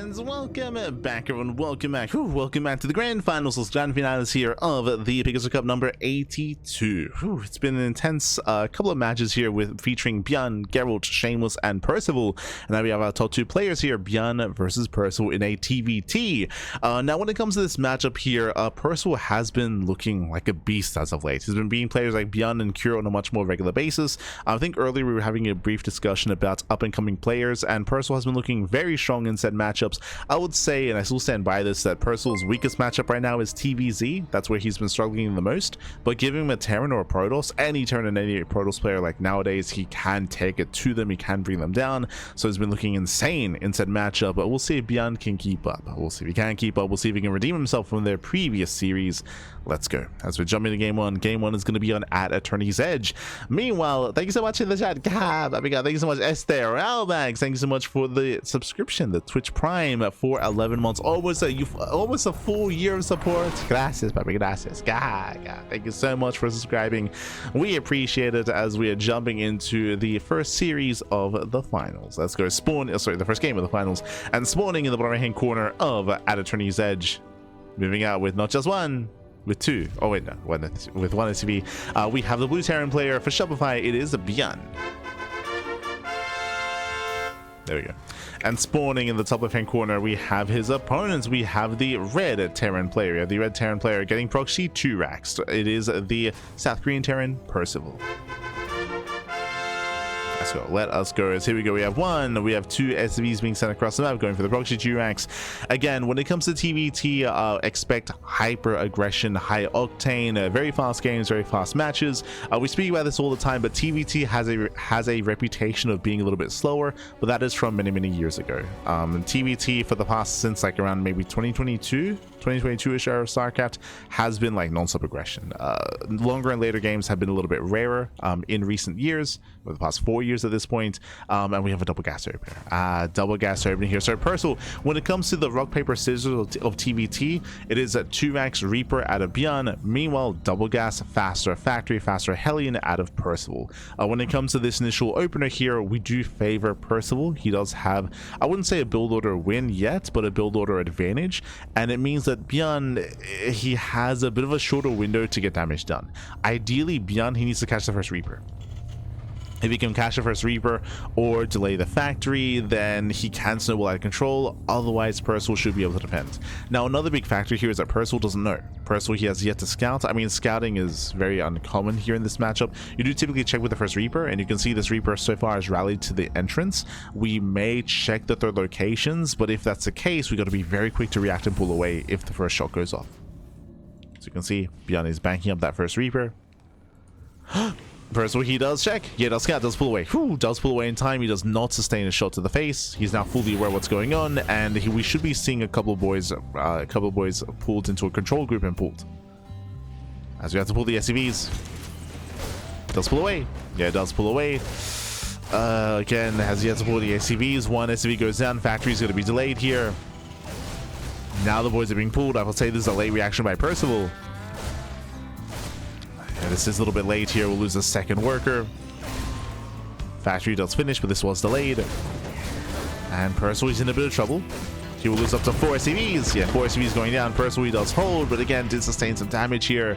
And welcome back, everyone. Welcome back. Welcome back to the grand finals, grand finales here of the PiGosaur Cup number 82. It's been an intense couple of matches here featuring ByuN, Geralt, Shameless, and Percival. And now we have our top two players here, ByuN versus Percival in a TvT. Now, when it comes to this matchup here, Percival has been looking like a beast as of late. He's been beating players like ByuN and Kuro on a much more regular basis. I think earlier we were having a brief discussion about up-and-coming players, and Percival has been looking very strong in said matchups. I would say, and I still stand by this, that Percival's weakest matchup right now is TvZ. That's where he's been struggling the most. But giving him a Terran or a Protoss, any Terran and any Protoss player, like nowadays, he can take it to them. He can bring them down. So he's been looking insane in said matchup. But we'll see if ByuN can keep up. We'll see if he can keep up. We'll see if he can redeem himself from their previous series. Let's go. As we jump into game one. Game one is going to be on at Attorney's Edge. Meanwhile, thank you so much in the chat. Gab, thank you so much, Esther, Albags. Thank you so much for the subscription, the Twitch Prime for 11 months. Almost a full year of support. Gracias, papi, gracias. Thank you so much for subscribing. We appreciate it as we are jumping into the first series of the finals. Let's go the first game of the finals, and spawning in the bottom right hand corner of at Attorney's Edge. Moving out with not just one, with two. Oh wait, no, with one SUV. We have the blue Terran player for Shopify. It is ByuN. There we go. And spawning in the top left hand corner, we have his opponents. We have the red Terran player. We have the red Terran player getting proxy 2 racks. It is the South Korean Terran Percival. Let's go. Let us go. Here we go. We have two SUVs being sent across the map, going for the proxy 2 racks. Again, when it comes to TvT, expect hyper aggression, high octane, very fast games, very fast matches. We speak about this all the time, but TvT has a reputation of being a little bit slower, but that is from many years ago. TvT for the past, since like around maybe 2022-ish era of StarCraft, has been like non-stop aggression. Longer and later games have been a little bit rarer in recent years, over the past 4 years at this point. And we have a double gas opener. Double gas opener here. So Percival, when it comes to the rock paper scissors of TvT, it is a 2 racks Reaper out of ByuN. Meanwhile, double gas faster factory, faster Hellion out of Percival. When it comes to this initial opener here, we do favor Percival. He does have, I wouldn't say a build order win yet, but a build order advantage, and it means that ByuN, he has a bit of a shorter window to get damage done. Ideally, ByuN, he needs to catch the first Reaper. If he can catch the first Reaper or delay the factory, then he can snowball out of control. Otherwise, Percival should be able to defend. Now, another big factor here is that Percival doesn't know. Percival, he has yet to scout. I mean, scouting is very uncommon here in this matchup. You do typically check with the first Reaper, and you can see this Reaper so far has rallied to the entrance. We may check the third locations, but if that's the case, we got to be very quick to react and pull away if the first shot goes off. So you can see ByuN is banking up that first Reaper. Percival, he does check. Yeah, does scout, does pull away. Does pull away in time. He does not sustain a shot to the face. He's now fully aware of what's going on, and we should be seeing a couple of boys pulled into a control group and pulled. As we have to pull the SUVs. Does pull away. Yeah, it does pull away. Again, has yet to pull the SUVs. One SUV goes down. Factory's going to be delayed here. Now the boys are being pulled. I will say this is a late reaction by Percival. This is a little bit late here. We'll lose a second worker. Factory does finish, but this was delayed. And Percival is in a bit of trouble. He will lose up to 4 SCVs. Yeah, 4 SCVs going down. Percival, he does hold, but again, did sustain some damage here.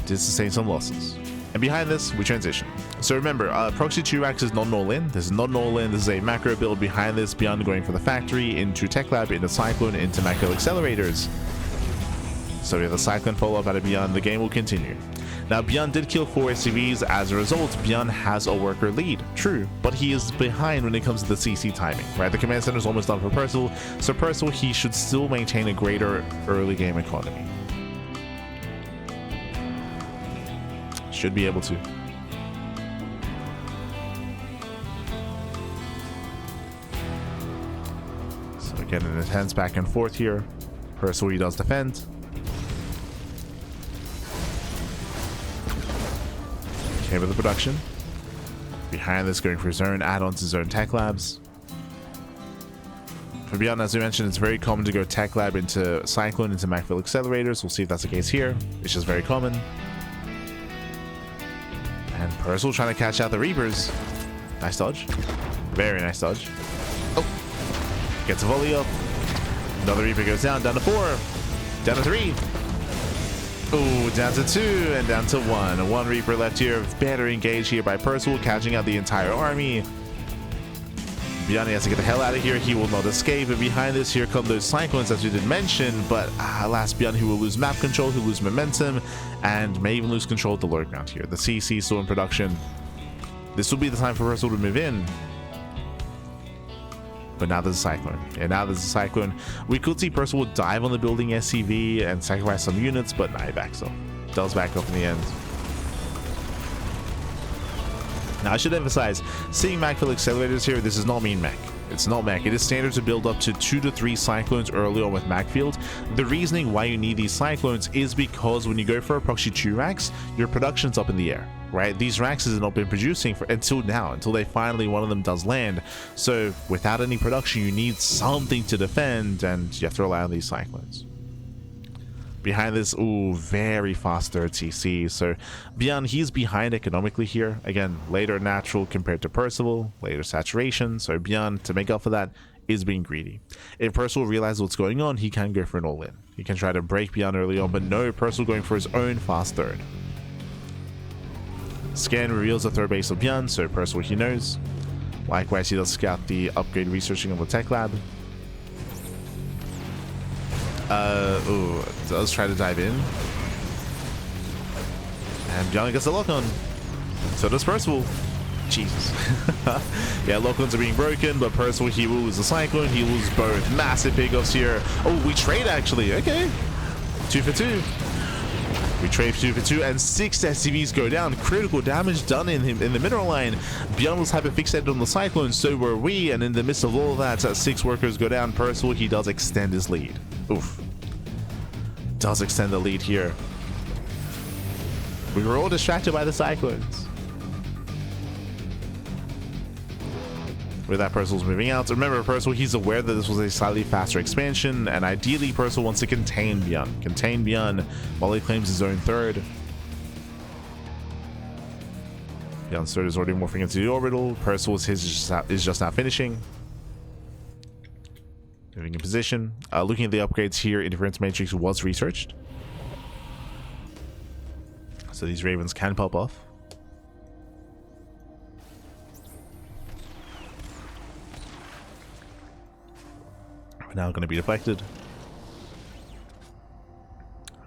Did sustain some losses. And behind this, we transition. So remember, proxy 2 racks is not an all-in. This is not an all-in. This is a macro build. Behind this, ByuN going for the factory, into Tech Lab, into Cyclone, into macro accelerators. So we have the Cyclone follow-up out of ByuN. The game will continue. Now, ByuN did kill 4 SUVs. As a result, ByuN has a worker lead. True, but he is behind when it comes to the CC timing, right? The command center is almost done for Percival. So Percival, he should still maintain a greater early game economy. Should be able to. So again, an intense back and forth here. Percival, he does defend. Okay, with the production. Behind this, going for zone add-ons to zone tech labs. For ByuN, as we mentioned, it's very common to go tech lab into Cyclone, into Macville accelerators. We'll see if that's the case here. It's just very common. And Percival trying to catch out the Reapers. Nice dodge. Very nice dodge. Oh. Gets a volley up. Another Reaper goes down to 4. Down to 3. Ooh, down to 2 and down to 1. One Reaper left here. Better engaged here by Percival, catching out the entire army. ByuN has to get the hell out of here. He will not escape. And behind this, here come those Cyclones, as we did mention. But last ByuN, who will lose map control, he'll lose momentum, and may even lose control of the low ground here. The CC still in production. This will be the time for Percival to move in. But now there's a Cyclone. And now there's a Cyclone. We could see Percival dive on the building SCV and sacrifice some units, but nah, he backs up. Does back up in the end. Now, I should emphasize, seeing mech fill accelerators here, this does not mean mech. It's not mech. It is standard to build up to 2 to 3 Cyclones early on with mech field. The reasoning why you need these Cyclones is because when you go for a proxy 2 racks, your production's up in the air, right? These racks have not been producing until now, until they finally, one of them does land. So without any production, you need something to defend, and you have to rely on these Cyclones. Behind this, ooh, very fast third CC. So ByuN, he's behind economically here. Again, later natural compared to Percival, later saturation. So ByuN, to make up for that, is being greedy. If Percival realizes what's going on, he can go for an all-in. He can try to break ByuN early on, but no, Percival going for his own fast third. Scan reveals the third base of ByuN, so Percival, he knows. Likewise, he does scout the upgrade researching of the tech lab. Ooh, does try to dive in. And ByuN gets a lock-on. So does Percival. Jesus. Yeah, lock-ons are being broken, but Percival, he will lose the Cyclone. He will lose both. Massive pickoffs here. Oh, we trade actually. Okay. 2 for 2. We trade 2 for 2, and 6 SCVs go down. Critical damage done in him in the mineral line. ByuN was hyper-fixated on the Cyclone, so were we, and in the midst of all of that, 6 workers go down. Percival, he does extend his lead. Oof. Does extend the lead here. We were all distracted by the Cyclones. With that, Percival's moving out. Remember, Percival, he's aware that this was a slightly faster expansion, and ideally Percival wants to contain ByuN. Contain ByuN while he claims his own third. ByuN's third is already morphing into the orbital. Percival's his is just now finishing. Moving in position. Looking at the upgrades here, Interference Matrix was researched. So these Ravens can pop off. We're now going to be deflected.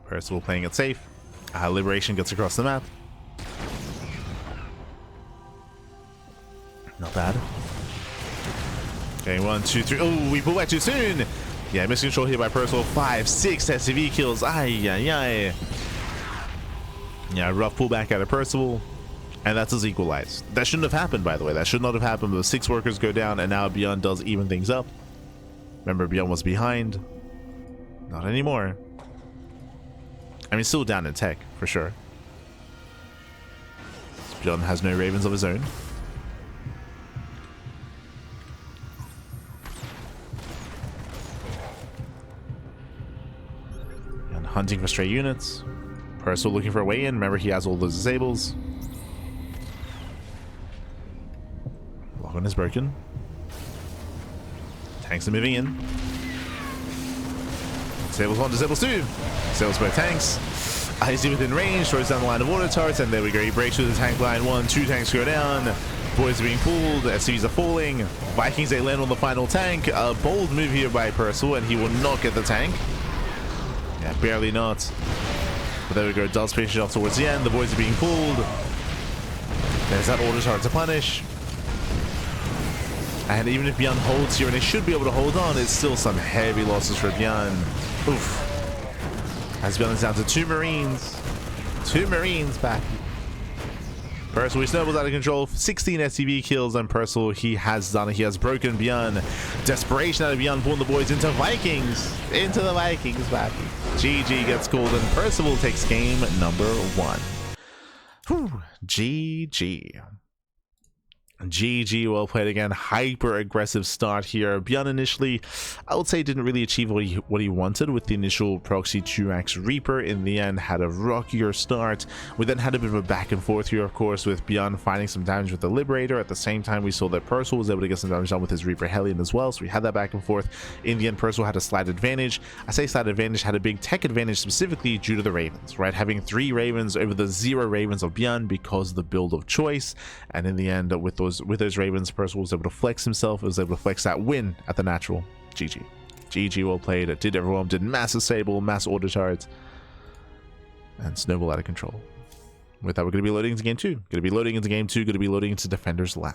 Percival playing it safe. Liberation gets across the map. Not bad. Okay, 1, 2, 3. Oh, we pull back too soon. Yeah, miscontrol here by Percival. 5, 6 SCV kills. Ay, ay, ay. Yeah, rough pullback out of Percival. And that's his equalize. That shouldn't have happened, by the way. That should not have happened. The 6 workers go down, and now ByuN does even things up. Remember, ByuN was behind. Not anymore. I mean, still down in tech, for sure. ByuN has no Ravens of his own. Hunting for stray units. Percival looking for a way in. Remember, he has all those disables. Lock-on is broken. Tanks are moving in. Disables 1, disables 2. Disables both tanks. He's within range, throws down the line of water turrets, and there we go. He breaks through the tank line. 1, 2 tanks go down. Boys are being pulled. SCVs are falling. Vikings, they land on the final tank. A bold move here by Percival, and he will not get the tank. Yeah, barely not. But there we go. Does finish it off towards the end. The boys are being pulled. There's that order hard to punish. And even if ByuN holds here, and they should be able to hold on, it's still some heavy losses for ByuN. Oof. As ByuN is down to 2 Marines. 2 Marines back. Percival, he snowballs out of control. 16 SCV kills, and Percival, he has done it. He has broken ByuN. Desperation out of ByuN, pulling the boys into Vikings. Into the Vikings, back. GG gets called, and Percival takes game number 1. Whew. GG. GG, well played again. Hyper aggressive start here. ByuN initially, I would say, didn't really achieve what he wanted with the initial proxy 2x Reaper. In the end, had a rockier start. We then had a bit of a back and forth here, of course, with ByuN finding some damage with the Liberator. At the same time, we saw that Percival was able to get some damage done with his Reaper Hellion as well. So we had that back and forth. In the end, Percival had a slight advantage. I say slight advantage, had a big tech advantage specifically due to the Ravens, right? Having 3 Ravens over the 0 Ravens of ByuN because of the build of choice. And in the end, with those Ravens, Percival was able to flex himself, was able to flex that win at the natural. GG. GG, well played. It did everyone, did massive Sable, mass order charge, and snowball out of control. With that, we're going to be loading into game 2. Going to be loading into game 2, going to be loading into Defender's Lab.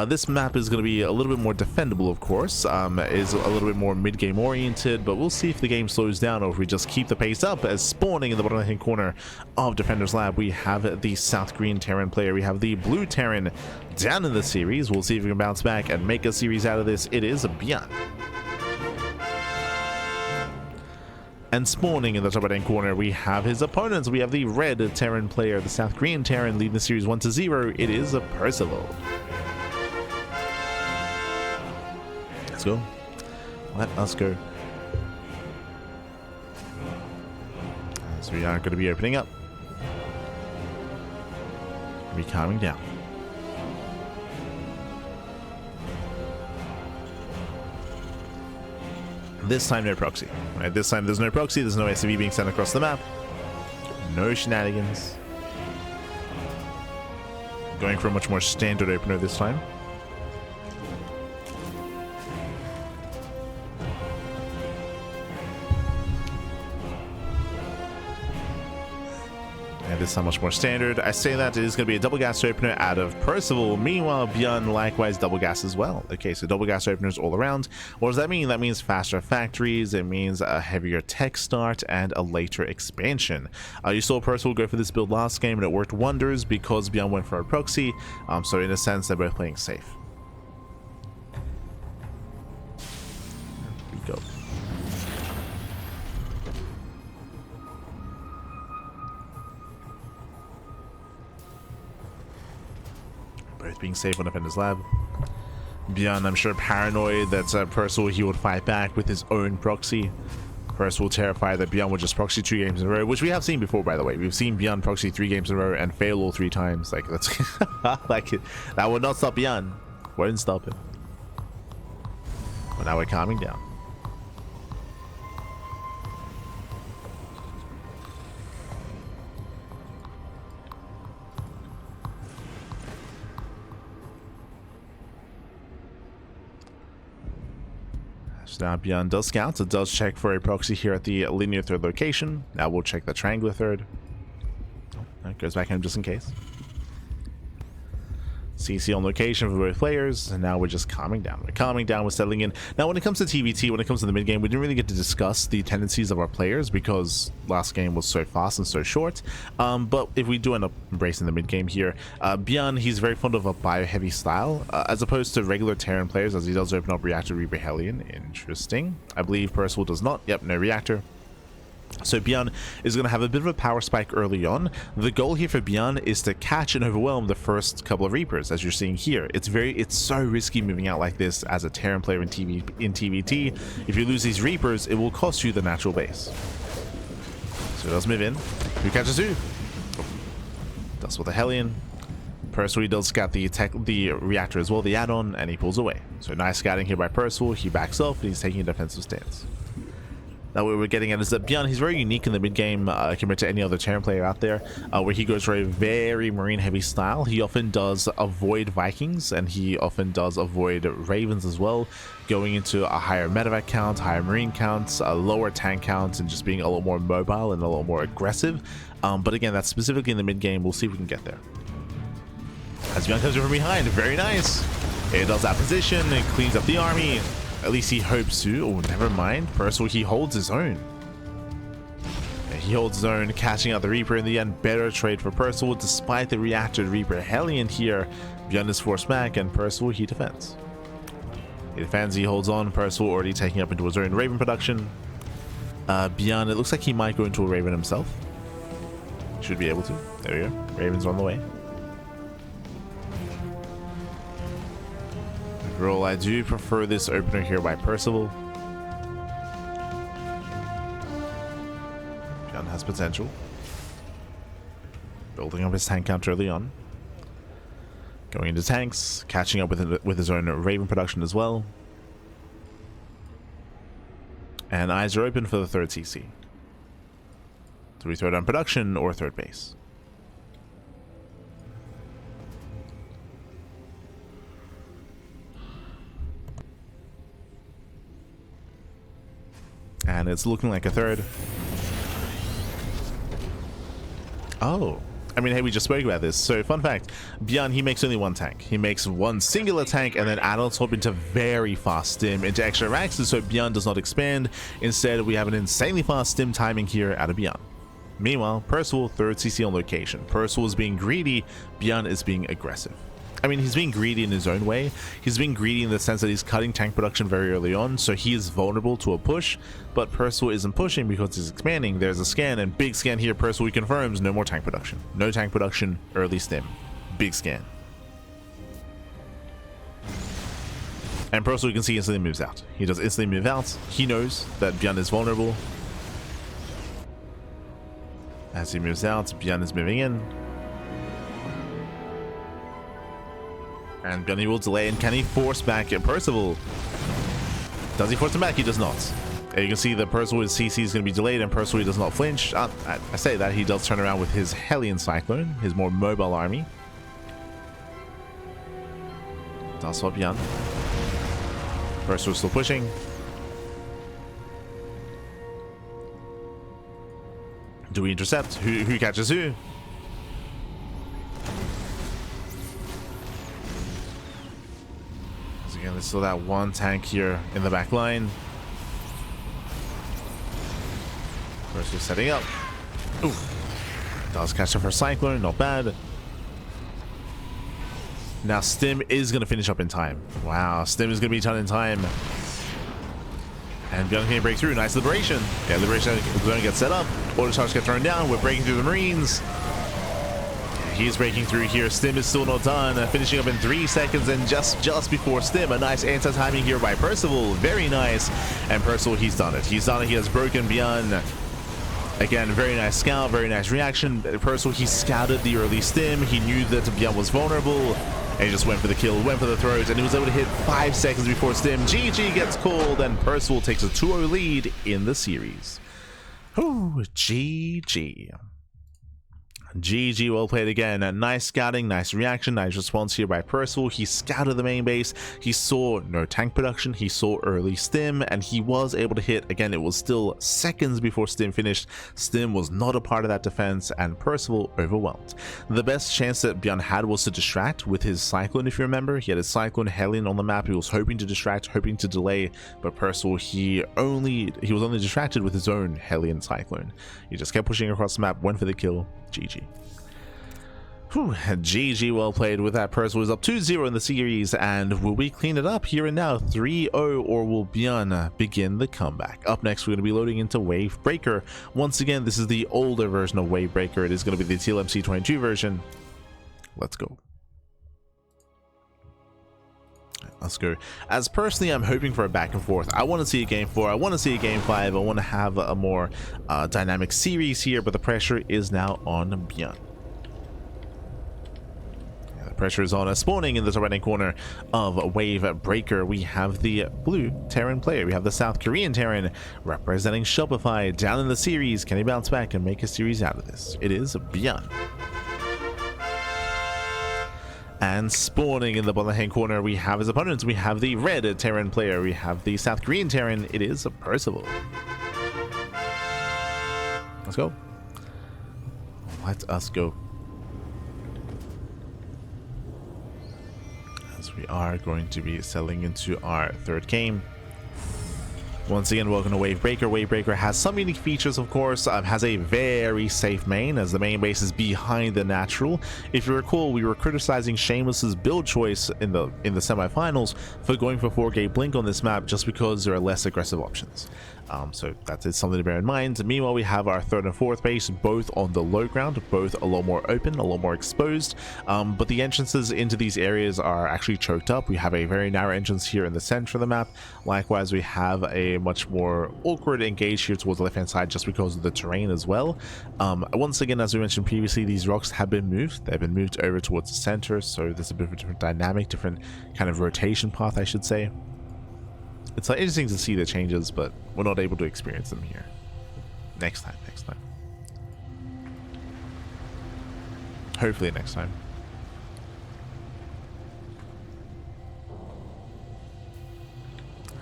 This map is going to be a little bit more defendable, of course, is a little bit more mid-game oriented, but we'll see if the game slows down or if we just keep the pace up. As spawning in the bottom right-hand corner of Defender's Lab, we have the South Green Terran player, we have the Blue Terran down in the series. We'll see if we can bounce back and make a series out of this. It is ByuN. And spawning in the top right-hand corner, we have his opponents. We have the Red Terran player, the South Green Terran, leading the series 1-0. It is Percival. Let's go. Let us go. So we are going to be opening up. Be calming down. This time no proxy. Right, this time there's no proxy, there's no SCV being sent across the map. No shenanigans. Going for a much more standard opener this time. This is much more standard. I say that it is going to be a double gas opener out of Percival. Meanwhile, ByuN likewise double gas as well. Okay, so double gas openers all around. What does that mean? That means faster factories. It means a heavier tech start and a later expansion. You saw Percival go for this build last game and it worked wonders because ByuN went for a proxy. So in a sense, they're both playing safe. Here we go. Both being safe on Defender's Lab. ByuN, I'm sure, paranoid that Percival, he would fight back with his own proxy. Percival terrified that ByuN would just proxy 2 games in a row, which we have seen before, by the way. We've seen ByuN proxy 3 games in a row and fail all 3 times. Like, that's like that would not stop ByuN. Wouldn't stop him. But now we're calming down. Now ByuN does scout, it does check for a proxy here at the linear third location. Now we'll check the triangular third. That goes back in just in case. CC on location for both players, and now we're just calming down. We're calming down, we're settling in. Now when it comes to TvT, when it comes to the mid game, we didn't really get to discuss the tendencies of our players because last game was so fast and so short. But if we do end up embracing the mid game here, ByuN, he's very fond of a bio-heavy style, as opposed to regular Terran players, as he does open up Reactor Reaper Hellion. Interesting. I believe Percival does not. Yep, no Reactor. So ByuN is going to have a bit of a power spike early on. The goal here for ByuN is to catch and overwhelm the first couple of Reapers, as you're seeing here. It's so risky moving out like this as a Terran player in TvT. If you lose these Reapers, it will cost you the natural base. So it does move in. Who catches who? Does with the Hellion. Percival does scout the Reactor as well, the add-on, and he pulls away. So nice scouting here by Percival. He backs off and he's taking a defensive stance. Now what we're getting at is that ByuN, he's very unique in the mid game compared to any other Terran player out there, where he goes for a very marine heavy style. He often does avoid Vikings and he often does avoid Ravens as well, going into a higher medevac count, higher marine counts, lower tank counts, and just being a lot more mobile and a lot more aggressive. But again, that's specifically in the mid game. We'll see if we can get there. As ByuN comes in from behind, very nice. It does that position and cleans up the army. At least he hopes to. Oh, never mind. Percival, he holds his own. Yeah, he holds his own, catching out the Reaper in the end. Better trade for Percival, despite the Reactor Reaper Hellion here. ByuN is forced back, and Percival, he defends. He defends, he holds on. Percival already taking up into his own Raven production. ByuN, it looks like he might go into a Raven himself. Should be able to. There we go. Raven's on the way. Roll, I do prefer this opener here by Percival. ByuN has potential. Building up his tank count early on. Going into tanks, catching up with his own Raven production as well. And eyes are open for the third CC. Do we throw down production or third base? And it's looking like a third. Oh. I mean, hey, we just spoke about this. So, fun fact, ByuN, he makes only one tank. He makes one singular tank and then add-ons hop into very fast stim into extra racks, so ByuN does not expand. Instead, we have an insanely fast stim timing here out of ByuN. Meanwhile, Percival, third CC on location. Percival is being greedy, ByuN is being aggressive. I mean, he's being greedy in his own way. He's being greedy in the sense that he's cutting tank production very early on, so he is vulnerable to a push, but Percival isn't pushing because he's expanding. There's a scan, and big scan here. Percival confirms no more tank production. No tank production, early stim. Big scan. And Percival, you can see, instantly moves out. He does instantly move out. He knows that ByuN is vulnerable. As he moves out, ByuN is moving in. And ByuN will delay, and can he force back at Percival? Does he force him back? He does not. And you can see that Percival's CC is going to be delayed, and Percival does not flinch. I say that, he does turn around with his Hellion Cyclone, his more mobile army. Does swap ByuN. Percival still pushing. Do we intercept? Who catches who? Again, there's still that one tank here in the back line. First, we're setting up. Ooh. Does catch the first Cyclone, not bad. Now, Stim is going to finish up in time. Wow, Stim is going to be done in time. And ByuN can break through. Nice Liberation. Yeah, Liberation is going to get set up. Auto charge get thrown down. We're breaking through the Marines. He's breaking through here. Stim is still not done. Finishing up in 3 seconds, and just before Stim, a nice anti-timing here by Percival. Very nice. And Percival, he's done it. He's done it. He has broken ByuN. Again, very nice scout, very nice reaction. Percival, he scouted the early Stim. He knew that ByuN was vulnerable. And he just went for the kill, went for the throws, and he was able to hit 5 seconds before Stim. GG gets called, and Percival takes a 2-0 lead in the series. Ooh, GG. GG, well played again. Nice scouting, nice reaction, nice response here by Percival. He scouted the main base. He saw no tank production. He saw early Stim, and he was able to hit. Again, it was still seconds before Stim finished. Stim was not a part of that defense, and Percival overwhelmed. The best chance that ByuN had was to distract with his Cyclone, if you remember. He had his Cyclone Hellion on the map. He was hoping to distract, hoping to delay, but Percival, he was only distracted with his own Hellion Cyclone. He just kept pushing across the map, went for the kill. GG. Whew, GG, well played. With that, Percival is up 2-0 in the series, and will we clean it up here and now 3-0, or will ByuN begin the comeback? Up next, we're going to be loading into Wave Breaker. Once again, this is the older version of Wave Breaker. It is going to be the TLMC22 version. Let's go. Let's go. As personally, I'm hoping for a back and forth. I want to see a game 4. I want to see a game 5. I want to have a more dynamic series here, but the pressure is now on ByuN. Yeah, the pressure is on. Spawning in the top right-hand corner of Wave Breaker, we have the blue Terran player. We have the South Korean Terran representing Shopify. Down in the series, can he bounce back and make a series out of this? It is ByuN. And spawning in the bottom hand corner, we have his opponents. We have the red Terran player. We have the South Korean Terran. It is Percival. Let's go. Let us go. As we are going to be settling into our third game. Once again, welcome to Wave Breaker. Wave Breaker has some unique features, of course. Has a very safe main, as the main base is behind the natural. If you recall, we were criticizing Shameless's build choice in the semifinals for going for 4K Blink on this map just because there are less aggressive options. So that is something to bear in mind. Meanwhile, we have our third and fourth base, both on the low ground, both a lot more open, a lot more exposed. But the entrances into these areas are actually choked up. We have a very narrow entrance here in the center of the map. Likewise, we have a much more awkward engage here towards the left-hand side just because of the terrain as well. Once again, as we mentioned previously, these rocks have been moved. They've been moved over towards the center, so there's a bit of a different dynamic, different kind of rotation path, I should say. It's like interesting to see the changes, but we're not able to experience them here. Next time. Hopefully next time.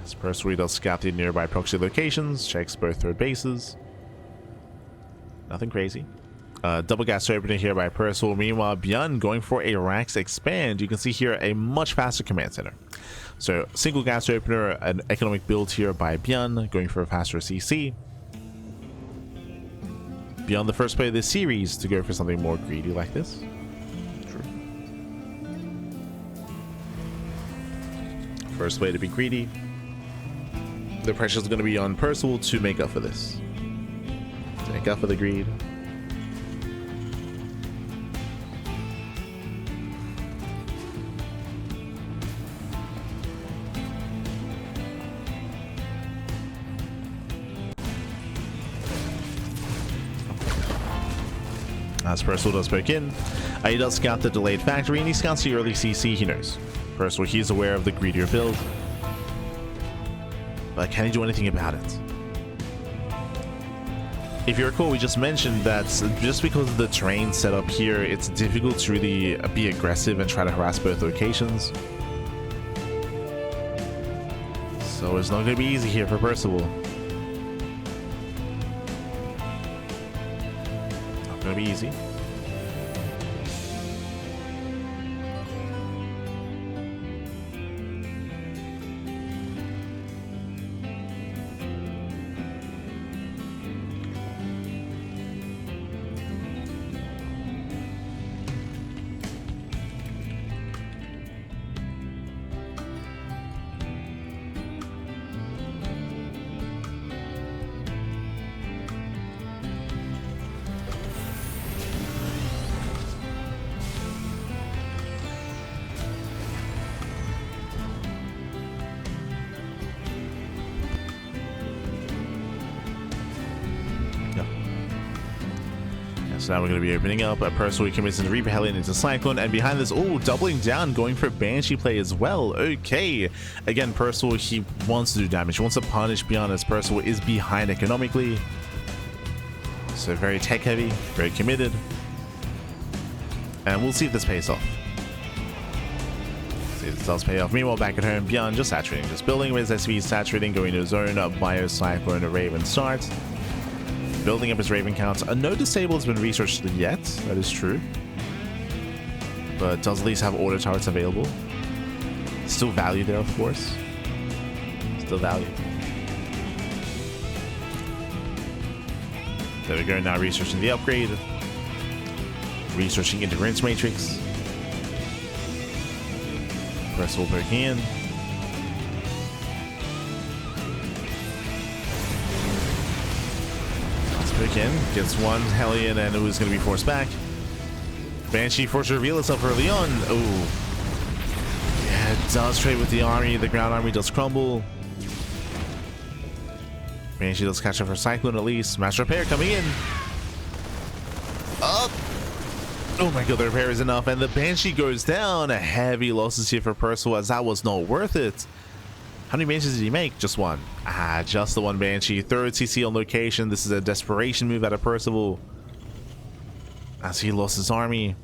As Percival does scout the nearby proxy locations, checks both third bases. Nothing crazy. Double gas opener here by Percival. Meanwhile, ByuN going for a Rax expand. You can see here a much faster command center. So single gas opener, an economic build here by ByuN, going for a faster CC. ByuN, the first player of this series to go for something more greedy like this. True. First way to be greedy. The pressure is going to be on Percival to make up for this. To make up for the greed. As Percival does poke in, he does scout the delayed factory, and he scouts the early CC. He knows. Percival, he's aware of the greedier build. But can he do anything about it? If you recall, we just mentioned that just because of the terrain set up here, it's difficult to really be aggressive and try to harass both locations. So it's not going to be easy here for Percival. Not going to be easy. So now we're going to be opening up. Percival commits into Reaper Hellion into Cyclone, and behind this, oh, doubling down, going for Banshee play as well. Okay, again, Percival, he wants to do damage. He wants to punish ByuN, as Percival is behind economically. So very tech heavy, very committed. And we'll see if this pays off. See if this does pay off. Meanwhile, back at home, ByuN just saturating, just building with SV, saturating, going to zone, Bio, Cyclone, a Raven start. Building up his Raven counts. No disable has been researched yet, that is true. But does at least have auto turrets available. Still value there, of course. Still value. There we go, now researching the upgrade. Researching Integrance Matrix. Percival poking in. In, gets one Hellion, and it was going to be forced back. Banshee forced to reveal itself early on. Oh, yeah, it does trade with the army. The ground army does crumble. Banshee does catch up for Cyclone at least. Master Repair coming in. Up. Oh my god, the repair is enough, and the Banshee goes down. Heavy losses here for Percival, as that was not worth it. How many Banshees did he make? Just one. Just the one Banshee. Third CC on location. This is a desperation move out of Percival, as he lost his army.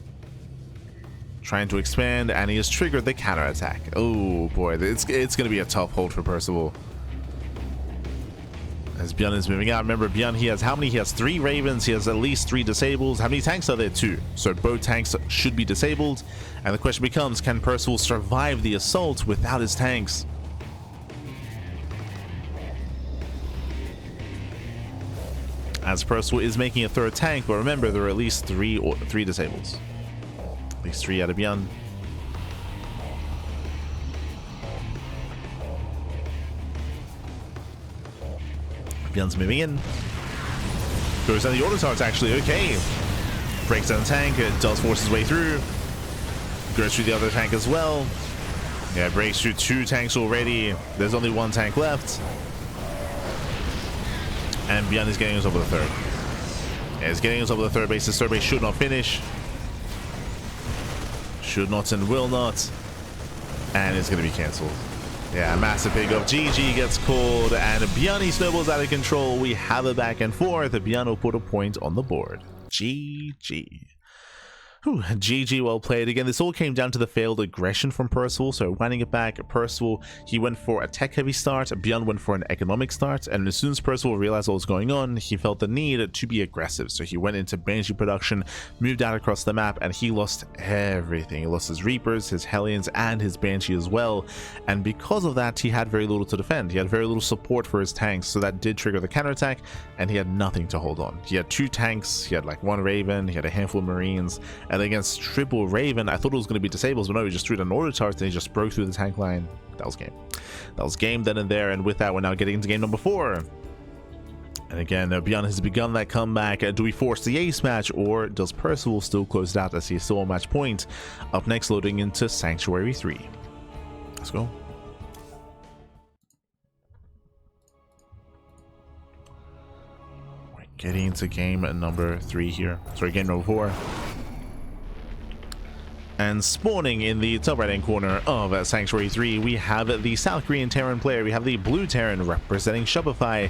Trying to expand, and he has triggered the counterattack. Oh boy, it's going to be a tough hold for Percival. As ByuN is moving out. Remember, ByuN, he has how many? He has 3 Ravens. He has at least 3 disables. How many tanks are there? 2. So both tanks should be disabled. And the question becomes, can Percival survive the assault without his tanks? As Percival is making a third tank, but remember, there are at least 3 disables. At least 3 out of ByuN. ByuN's moving in. Goes down the auto targets actually, okay. Breaks down the tank, it does force his way through. Goes through the other tank as well. Yeah, breaks through 2 tanks already. There's only 1 tank left. And ByuN is getting us over the third. Yeah, he's getting us over the third base. The third base should not finish. Should not and will not. And it's going to be cancelled. Yeah, massive pick up. GG gets called, and ByuN snowballs out of control. We have a back and forth. ByuN will put a point on the board. GG. Whew, GG, well played. Again, this all came down to the failed aggression from Percival. So winding it back, Percival, he went for a tech-heavy start. ByuN went for an economic start. And as soon as Percival realized what was going on, he felt the need to be aggressive. So he went into Banshee production, moved out across the map, and he lost everything. He lost his Reapers, his Hellions, and his Banshee as well. And because of that, he had very little to defend. He had very little support for his tanks. So that did trigger the counterattack, and he had nothing to hold on. He had 2 tanks, he had like 1 Raven, he had a handful of Marines. And against triple Raven, I thought it was going to be disables, but no, he just threw it on auto target and he just broke through the tank line. That was game. That was game then and there, and with that, we're now getting into game number 4. And again, ByuN has begun that comeback. Do we force the ace match, or does Percival still close it out as he's still on match point? Up next, loading into Sanctuary 3. Let's go. We're getting into game number 3 here. Sorry, game number 4. And spawning in the top right hand corner of Sanctuary 3, we have the South Korean Terran player. We have the blue Terran representing Shopify.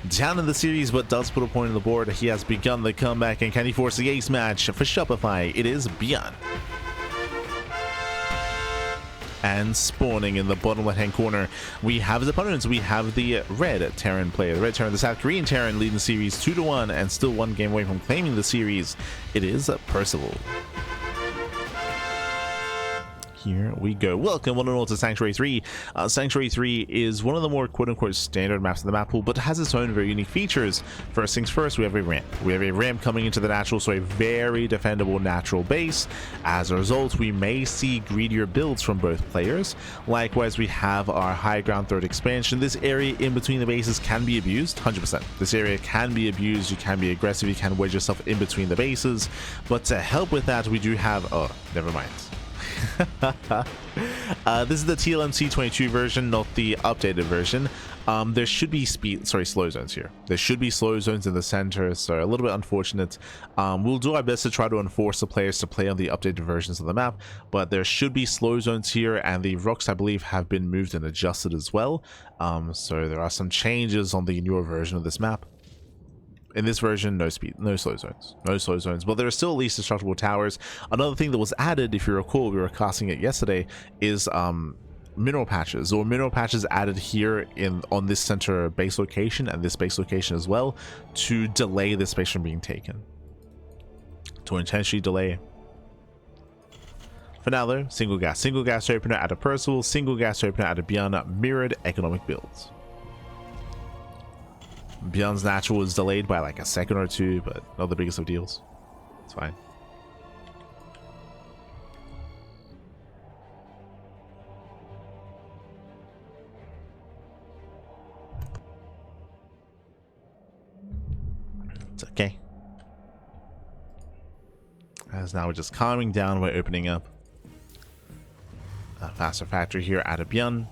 Down in the series, but does put a point on the board. He has begun the comeback, and can he force the ace match for Shopify? It is ByuN. And spawning in the bottom left hand corner, we have his opponents. We have the red Terran player. The red Terran, the South Korean Terran, leading the series 2-1 and still 1 game away from claiming the series. It is Percival. Here we go. Welcome one and all to Sanctuary 3. Sanctuary 3 is one of the more quote-unquote standard maps in the map pool, but has its own very unique features. First things first, we have a ramp. We have a ramp coming into the natural, so a very defendable natural base. As a result, we may see greedier builds from both players. Likewise, we have our high ground third expansion. This area in between the bases can be abused, 100%. This area can be abused. You can be aggressive. You can wedge yourself in between the bases. But to help with that, we do have... oh, never mind. This is the TLMC22 version, not the updated version. There should be slow zones here. There should be slow zones in the center, so a little bit unfortunate. We'll do our best to try to enforce the players to play on the updated versions of the map, but there should be slow zones here, and the rocks, I believe, have been moved and adjusted as well. So there are some changes on the newer version of this map. In this version, no slow zones, but there are still at least destructible towers. Another thing that was added, if you recall, we were casting it yesterday, is mineral patches, or mineral patches added here on this center base location and this base location as well, to delay this space from being taken, to intentionally delay. For now though, single gas opener out of Percival, single gas opener out of ByuN, mirrored economic builds. ByuN's natural was delayed by like a second or 2, but not the biggest of deals. It's fine. It's okay. As now we're just calming down by opening up a faster factory here out of ByuN.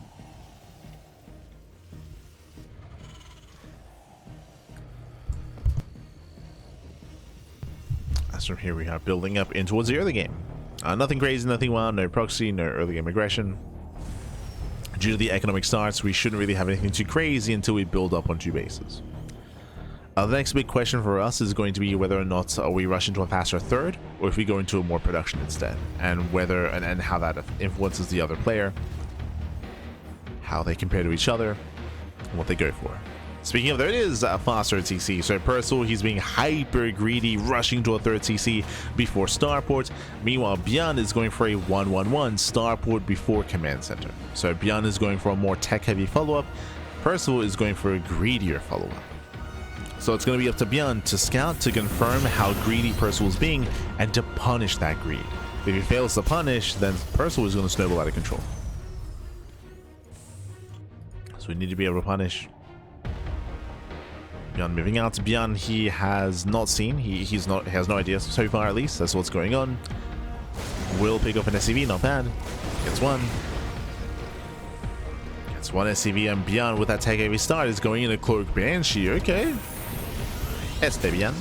From here we are building up in towards the early game. Nothing crazy, nothing wild, no proxy, no early game aggression. Due to the economic starts, we shouldn't really have anything too crazy until we build up on 2 bases. The next big question for us is going to be whether or not we rush into a faster third, or if we go into a more production instead, and whether and how that influences the other player, how they compare to each other, and what they go for. Speaking of, there it is, a faster TC. So Percival, he's being hyper greedy, rushing to a third TC before starport. Meanwhile, ByuN is going for a 1-1-1 starport before command center. So ByuN is going for a more tech-heavy follow-up. Percival is going for a greedier follow-up. So it's going to be up to ByuN to scout to confirm how greedy Percival's being and to punish that greed. If he fails to punish, then Percival is going to snowball out of control. So we need to be able to punish. ByuN moving out. ByuN, he has not seen. He has no idea so far, at least. That's what's going on. Will pick up an SCV, not bad. Gets one. Gets one SCV, and ByuN with that tech heavy start is going in a Cloak Banshee. Okay. ByuN.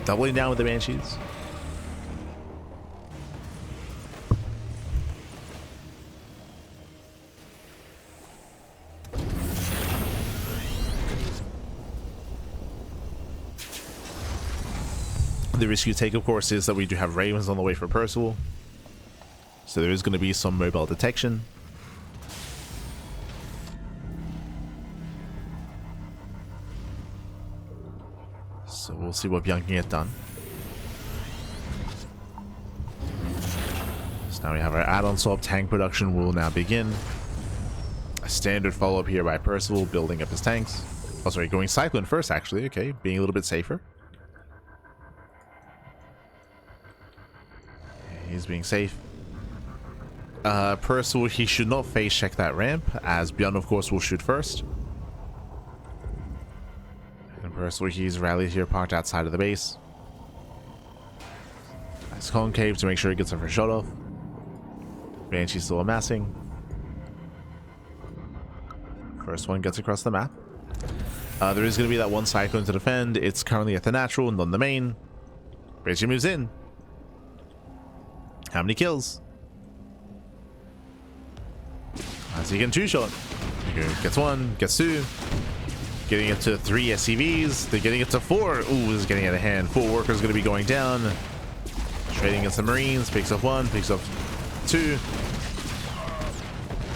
Doubling down with the Banshees. The risk you take, of course, is that we do have Ravens on the way for Percival. So there is going to be some mobile detection. So we'll see what ByuN can get done. So now we have our add-on swap. Tank production will now begin. A standard follow-up here by Percival, building up his tanks. Oh, sorry, going Cyclone first, actually. Okay, being a little bit safer. He's being safe. Percival, he should not face check that ramp, as ByuN, of course, will shoot first. And Percival, he's rallied here, parked outside of the base. Nice concave to make sure he gets a first shot off. Banshee's still amassing. First one gets across the map. There is going to be that one Cyclone to defend. It's currently at the natural and on the main. Banshee moves in. How many kills? As he can two-shot. Gets one, gets two. Getting it to 3 SCVs. They're getting it to 4. Ooh, this is getting out of hand. 4 workers going to be going down. Trading against the Marines. Picks up 1, picks up 2.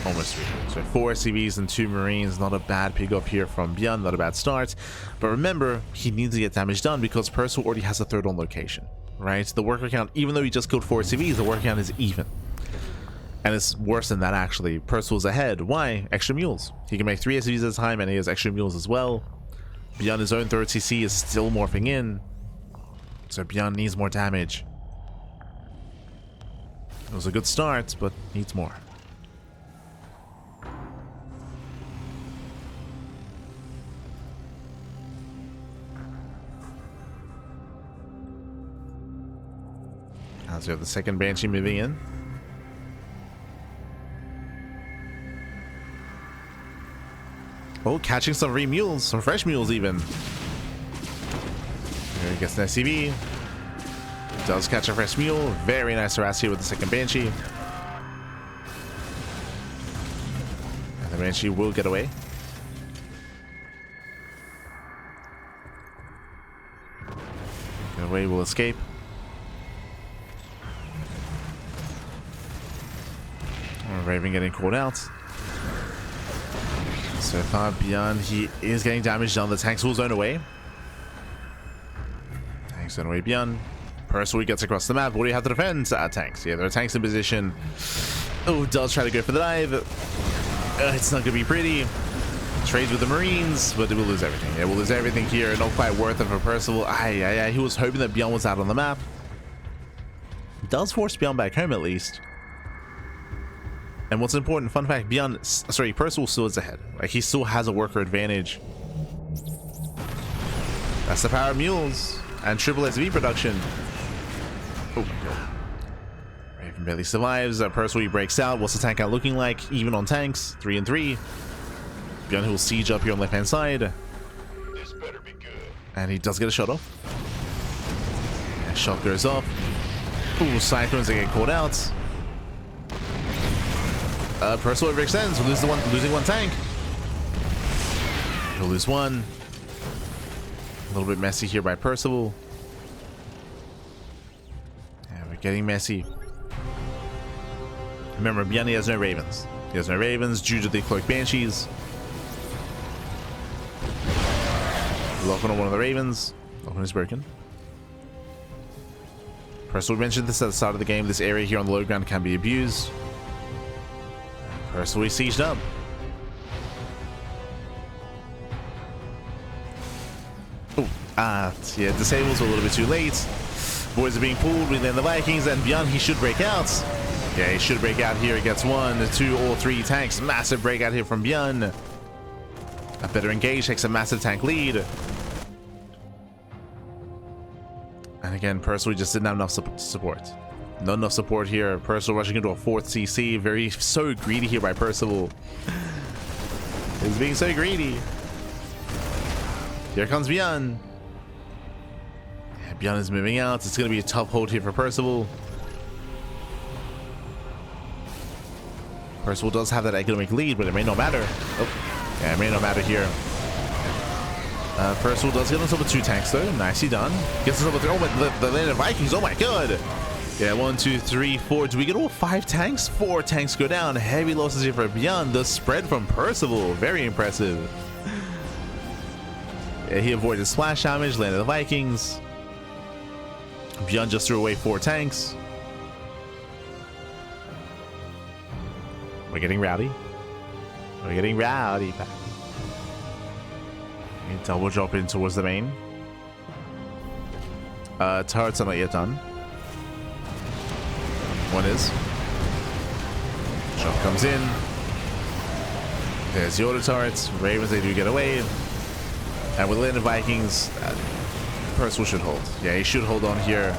Almost 3. So 4 SCVs and 2 Marines. Not a bad pick up here from ByuN. Not a bad start. But remember, he needs to get damage done because Percival already has a 3rd on location. Right? The worker count, even though he just killed 4 SCVs, the worker count is even. And it's worse than that, actually. Percival's ahead. Why? Extra mules. He can make 3 SCVs at a time, and he has extra mules as well. ByuN, his own 3rd CC is still morphing in. So ByuN needs more damage. It was a good start, but needs more. As we have the 2nd Banshee moving in. Oh, catching some mules, some fresh mules even. Here he gets an SCV. Does catch a fresh mule. Very nice harass here with the 2nd Banshee. And the Banshee will get away. Get away, will escape. Raven getting called out. So far, ByuN, he is getting damage done. The tanks will zone away. Tanks zone away, ByuN. Percival gets across the map. What do you have to defend? Tanks. Yeah, there are tanks in position. Oh, does try to go for the dive. It's not going to be pretty. Trades with the Marines, but it will lose everything. Yeah, we'll lose everything here. Not quite worth it for Percival. He was hoping that ByuN was out on the map. Does force ByuN back home at least. And what's important, fun fact, Percival still is ahead. Like, he still has a worker advantage. That's the power of mules and triple SV production. Oh my god. Raven barely survives. Percival, he breaks out. What's the tank out looking like? Even on tanks, 3 and 3. ByuN, who will siege up here on the left-hand side. This better be good. And he does get a shot off. And shot goes off. Ooh, Cyclones, they get caught out. Percival overextends. Losing one tank. He'll lose one. A little bit messy here by Percival. Yeah, we're getting messy. Remember, ByuN has no Ravens. He has no Ravens due to the Cloak Banshees. Lock on one of the Ravens. Lock on is broken. Percival mentioned this at the start of the game. This area here on the low ground can be abused. Percival sieged up. Oh, yeah, disables a little bit too late. Boys are being pulled within the Vikings, and ByuN, he should break out. Yeah, he should break out here. He gets 1, 2, or 3 tanks. Massive breakout here from ByuN. A better engage takes a massive tank lead. And again, Percival just didn't have enough support. Not enough support here. Percival rushing into a 4th CC. So greedy here by Percival. He's being so greedy. Here comes ByuN. Yeah, ByuN is moving out. It's going to be a tough hold here for Percival. Percival does have that economic lead, but it may not matter. Oh, yeah, it may not matter here. Percival does get himself with 2 tanks though. Nicely done. Gets himself with the Land of Vikings. Oh my god. Yeah, 1, 2, 3, 4. Do we get all 5 tanks? 4 tanks go down. Heavy losses here for ByuN. The spread from Percival. Very impressive. Yeah, he avoided splash damage. Land of the Vikings. ByuN just threw away 4 tanks. We're getting rowdy. We're getting rowdy. Double drop in towards the main. Turrets are not yet done. One is. Drop comes in. There's the auto turrets. Ravens, they do get away. And with Land of Vikings, Percival should hold. Yeah, he should hold on here.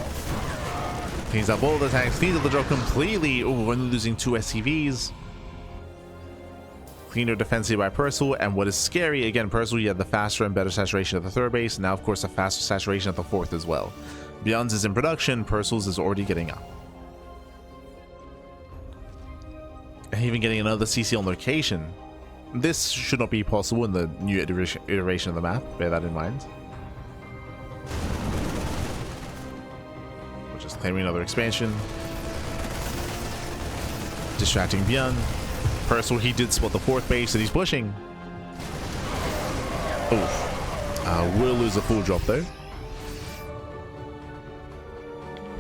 Cleans up all the tanks. Cleans up the drop completely. Oh, we're only losing 2 SCVs. Cleaner defensive by Percival, and what is scary, again, Percival, you had the faster and better saturation at the 3rd base, now of course the faster saturation at the 4th as well. ByuN's is in production, Percival's is already getting up. And even getting another CC on location. This should not be possible in the new iteration of the map, bear that in mind. We're just claiming another expansion. Distracting ByuN. Percival, he did spot the 4th base that he's pushing. Oof. Will lose a full drop though.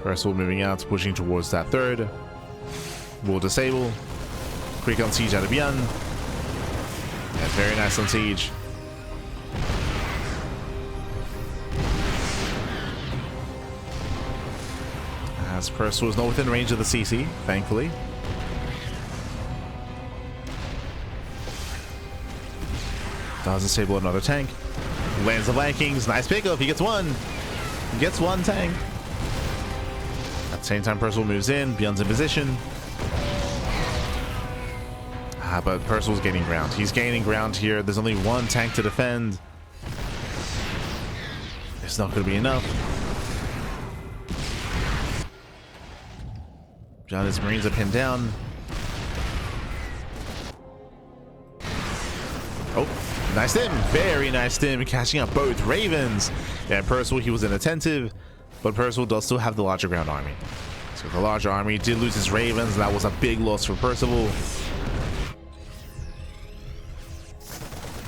Percival moving out, pushing towards that 3rd. Will disable. Quick on siege out of ByuN. Yeah, very nice on siege. As Percival is not within range of the CC, thankfully. Does disable another tank. Lands the Vikings. Nice pickup. He gets 1. He gets 1 tank. At the same time, Percival moves in. ByuN's in position. But Percival's gaining ground. He's gaining ground here. There's only 1 tank to defend. It's not going to be enough. ByuN's Marines are pinned down. Oh. Nice stim, very nice stim, catching up both Ravens. Yeah, Percival, he was inattentive, but Percival does still have the larger ground army. So the larger army did lose his Ravens, and that was a big loss for Percival.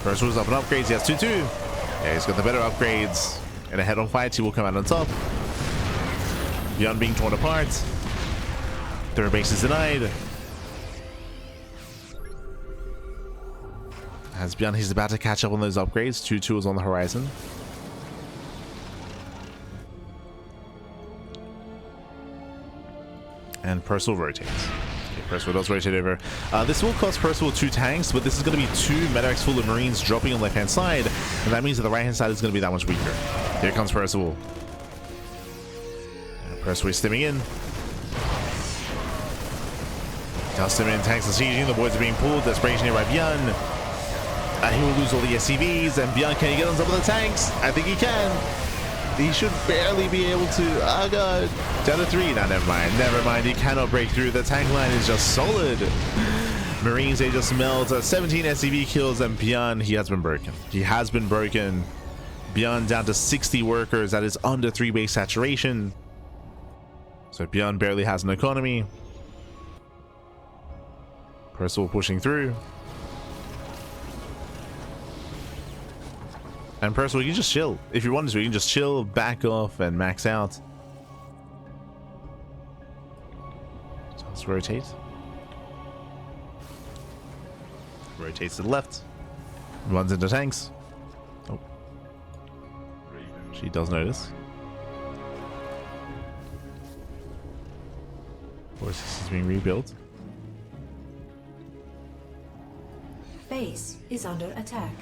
Percival's up in upgrades, he has 2-2. Yeah, he's got the better upgrades. In a head-on fight, he will come out on top. ByuN being torn apart. 3rd base is denied. As ByuN, he's about to catch up on those upgrades. 2-2 is on the horizon. And Percival rotates. Okay, Percival does rotate over. This will cost Percival 2 tanks, but this is going to be 2 medics full of Marines dropping on the left-hand side. And that means that the right-hand side is going to be that much weaker. Here comes Percival. And Percival is stimming in. Does stim in, tanks are sieging. The boys are being pulled. Desperation here by ByuN. He will lose all the SCVs, and ByuN, can he get on top of the tanks? I think he can. He should barely be able to. Oh god. Down to 3. Now, never mind. Never mind. He cannot break through. The tank line is just solid. Marines, they just melt. 17 SCV kills, and ByuN, he has been broken. He has been broken. ByuN down to 60 workers. That is under 3 base saturation. So ByuN barely has an economy. Percival pushing through. And Percival, you can just chill. If you want to, you can just chill, back off, and max out. So let's rotate. Rotates to the left. Runs into tanks. Oh. She does notice. Of course, this is being rebuilt. Base is under attack.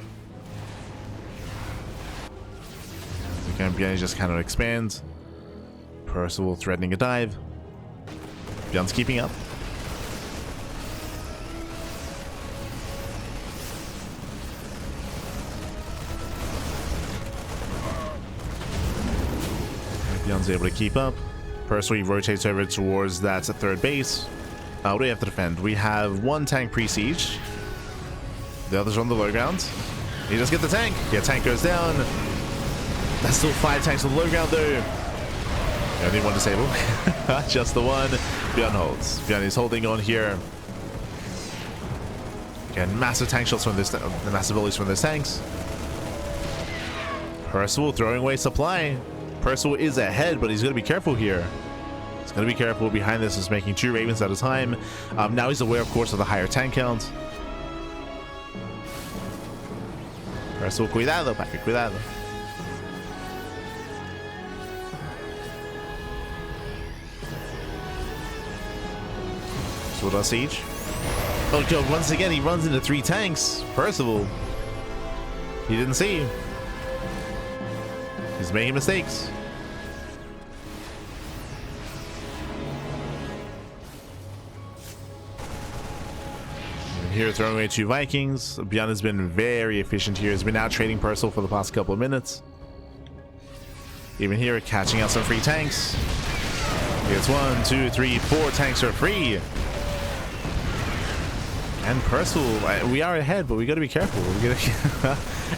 And ByuN just kind of expands. Percival threatening a dive. ByuN's keeping up. ByuN's able to keep up. Percival rotates over towards that third base. What do we have to defend? We have one tank pre-siege. The others are on the low ground. You just get the tank. Yeah, tank goes down. That's still 5 tanks on the low ground though. Only one disable. Just the one. ByuN holds. ByuN is holding on here. Again, massive tank shots from this, the massive abilities from those tanks. Percival throwing away supply. Percival is ahead, but he's going to be careful here. He's going to be careful. Behind this is making 2 Ravens at a time. Now he's aware, of course, of the higher tank count. Percival, cuidado, papi, cuidado. So does siege. Oh god, once again he runs into 3 tanks. Percival. He didn't see. He's making mistakes. And here throwing away 2 Vikings. ByuN has been very efficient here. He's been out trading Percival for the past couple of minutes. Even here catching out some free tanks. It's 1, 2, 3, 4 tanks are free. And Percival, we are ahead, but we got to be careful.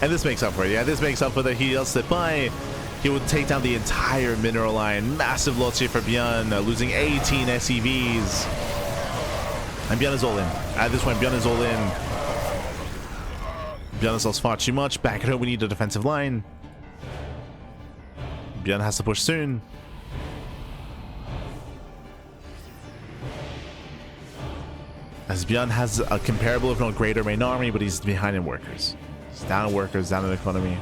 And this makes up for it. Yeah, this makes up for that. He does slip by. He would take down the entire mineral line. Massive loss here for ByuN, losing 18 SCVs. And ByuN is all in. At this point, ByuN is all in. ByuN has lost far too much. Back at home, we need a defensive line. ByuN has to push soon. As ByuN has a comparable, if not greater, main army, but he's behind in workers. He's down in workers, down in economy.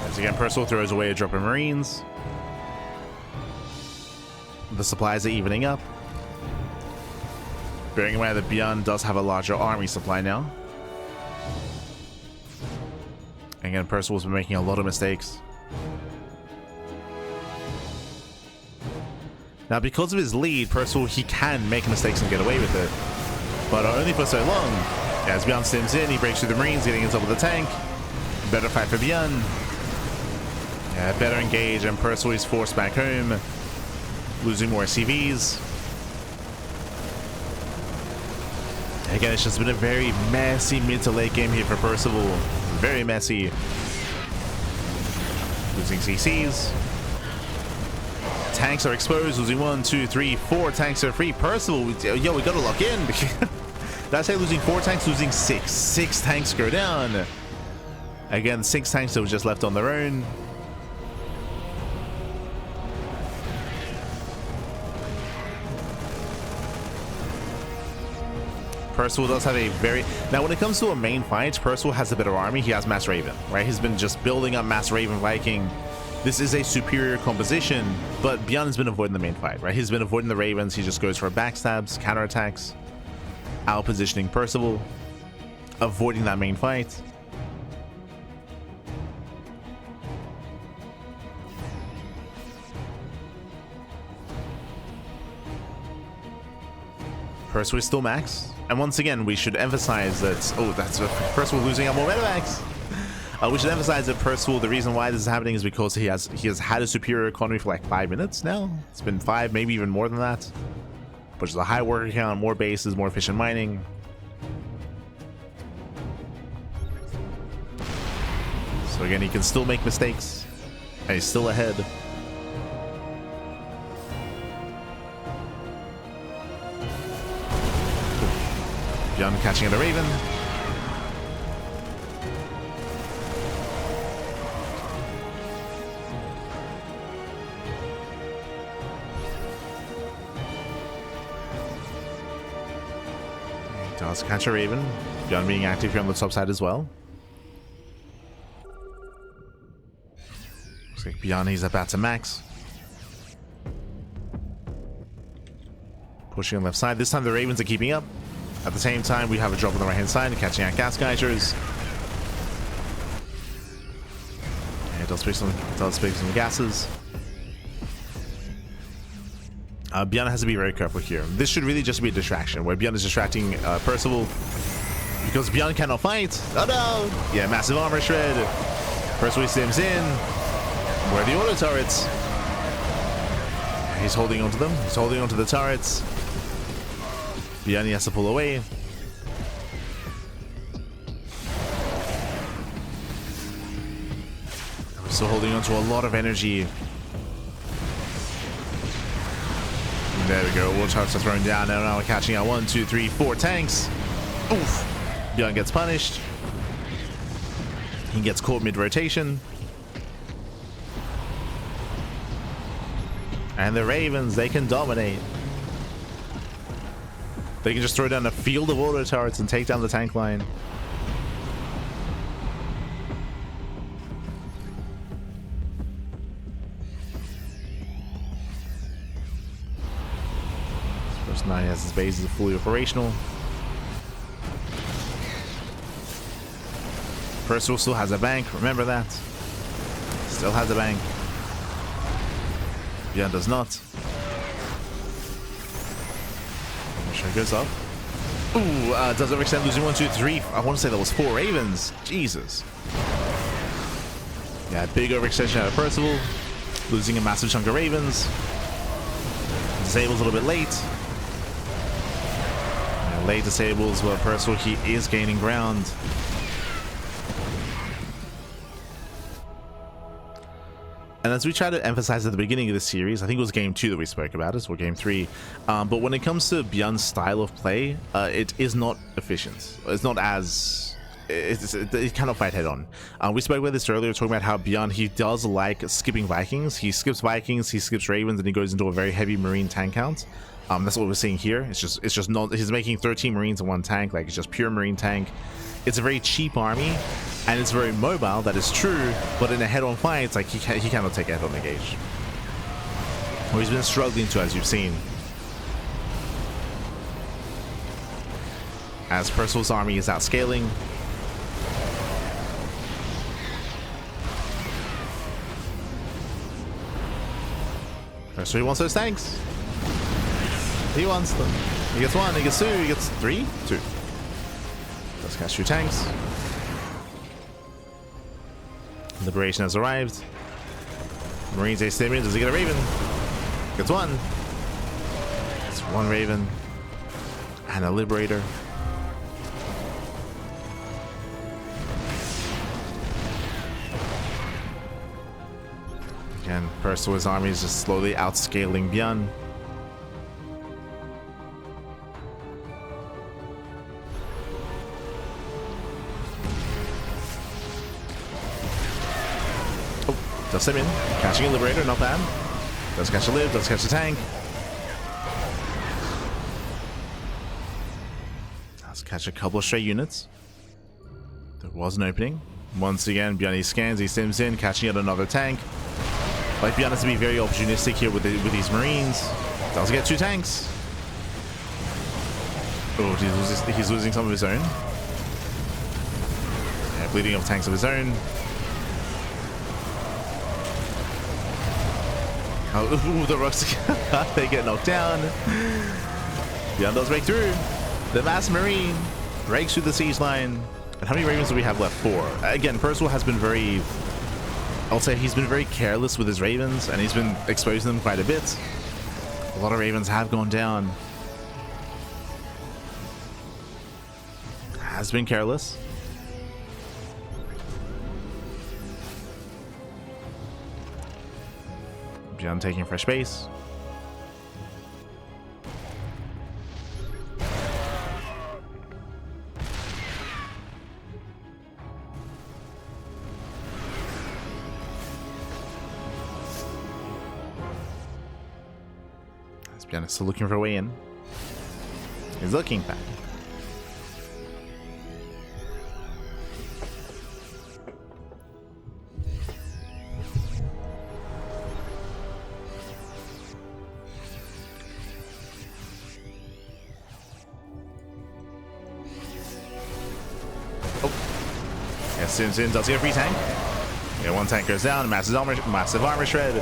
As again, Percival throws away a drop of Marines. The supplies are evening up. Bearing in mind that ByuN does have a larger army supply now. And again, Percival's been making a lot of mistakes. Now, because of his lead, Percival, he can make mistakes and get away with it. But only for so long. As ByuN stims in, he breaks through the Marines, getting on top of the tank. Better fight for ByuN. Yeah, better engage, and Percival is forced back home. Losing more CVs. Again, it's just been a very messy mid to late game here for Percival. Very messy. Losing CCs. Tanks are exposed. Losing 1, 2, 3, 4 tanks are free. Percival, yo, we gotta lock in. That's like losing 4 tanks, losing 6. 6 tanks go down. Again, 6 tanks that were just left on their own. Percival does have a very... Now, when it comes to a main fight, Percival has a better army. He has Mass Raven, right? He's been just building up Mass Raven Viking. This is a superior composition, but ByuN has been avoiding the main fight, right? He's been avoiding the Ravens. He just goes for backstabs, counterattacks, out-positioning Percival, avoiding that main fight. Percival is still max. And once again, we should emphasize that... Oh, that's Percival losing out more Medivacs. We should emphasize that Percival, the reason why this is happening is because he has had a superior economy for like 5 minutes now. It's been 5, maybe even more than that. Which is a high worker count, more bases, more efficient mining. So again, he can still make mistakes. And he's still ahead. ByuN catching at a Raven. He does catch a Raven. ByuN being active here on the top side as well. Looks like ByuN, he's about to max. Pushing on the left side. This time the Ravens are keeping up. At the same time, we have a drop on the right-hand side, catching out gas geysers. It does speak some gases. ByuN has to be very careful here. This should really just be a distraction, where ByuN is distracting Percival. Because ByuN cannot fight. Oh no! Yeah, massive armor shred. Percival stims in. Where are the auto turrets? He's holding onto them. He's holding onto the turrets. ByuN has to pull away. We're still holding onto a lot of energy. There we go. War turrets are thrown down. Now we're catching out 1, 2, 3, 4 tanks. Oof. ByuN gets punished. He gets caught mid-rotation. And the Ravens, they can dominate. They can just throw down a field of auto turrets and take down the tank line. First now he has his bases fully operational. Percival still has a bank, remember that. Still has a bank. ByuN does not. Sure goes up. Ooh, does overextend, losing 1, 2, 3. I want to say that was 4 Ravens. Jesus. Yeah, big overextension out of Percival. Losing a massive chunk of Ravens. Disables a little bit late. Yeah, late disables, but Percival, he is gaining ground. And as we try to emphasize at the beginning of the series, I think it was game 2 that we spoke about it, or game 3. But when it comes to ByuN's style of play, it is not efficient. It's not as... It cannot fight head on. We spoke about this earlier, talking about how ByuN, he does like skipping Vikings. He skips Vikings, he skips Ravens, and he goes into a very heavy Marine tank count. That's what we're seeing here. It's just not... He's making 13 Marines in one tank, like it's just pure Marine tank. It's a very cheap army, and it's very mobile, that is true, but in a head-on fight, it's like he cannot take a head-on engage. Or he's been struggling to, as you've seen. As Percival's army is outscaling. So he wants those tanks. He wants them. He gets 1, he gets 2, he gets 3? 2. Let's catch 2 tanks. Liberation has arrived. Marines a stim in. Does he get a Raven? Gets 1. It's 1 Raven. And a Liberator. Again, Percival's army is just slowly outscaling ByuN. Does him in, catching a Liberator, not bad. Does catch a Lib, does catch a tank. Does catch a couple of stray units. There was an opening. Once again, ByuN, he scans, he sims in, catching out another tank. Like ByuN has to be very opportunistic here with these Marines. Does get 2 tanks. Oh, he's losing some of his own. Yeah, bleeding off tanks of his own. Oh, the rocks, they get knocked down. ByuN does break through. The mass Marine breaks through the siege line. And how many Ravens do we have left? 4. Again, Percival has been very... I'll say he's been very careless with his Ravens, and he's been exposing them quite a bit. A lot of Ravens have gone down. Has been careless. ByuN taking fresh base. ByuN is still looking for a way in. He's looking back. Yeah, Sims in does get a free tank. Yeah, one tank goes down. Massive armor shred.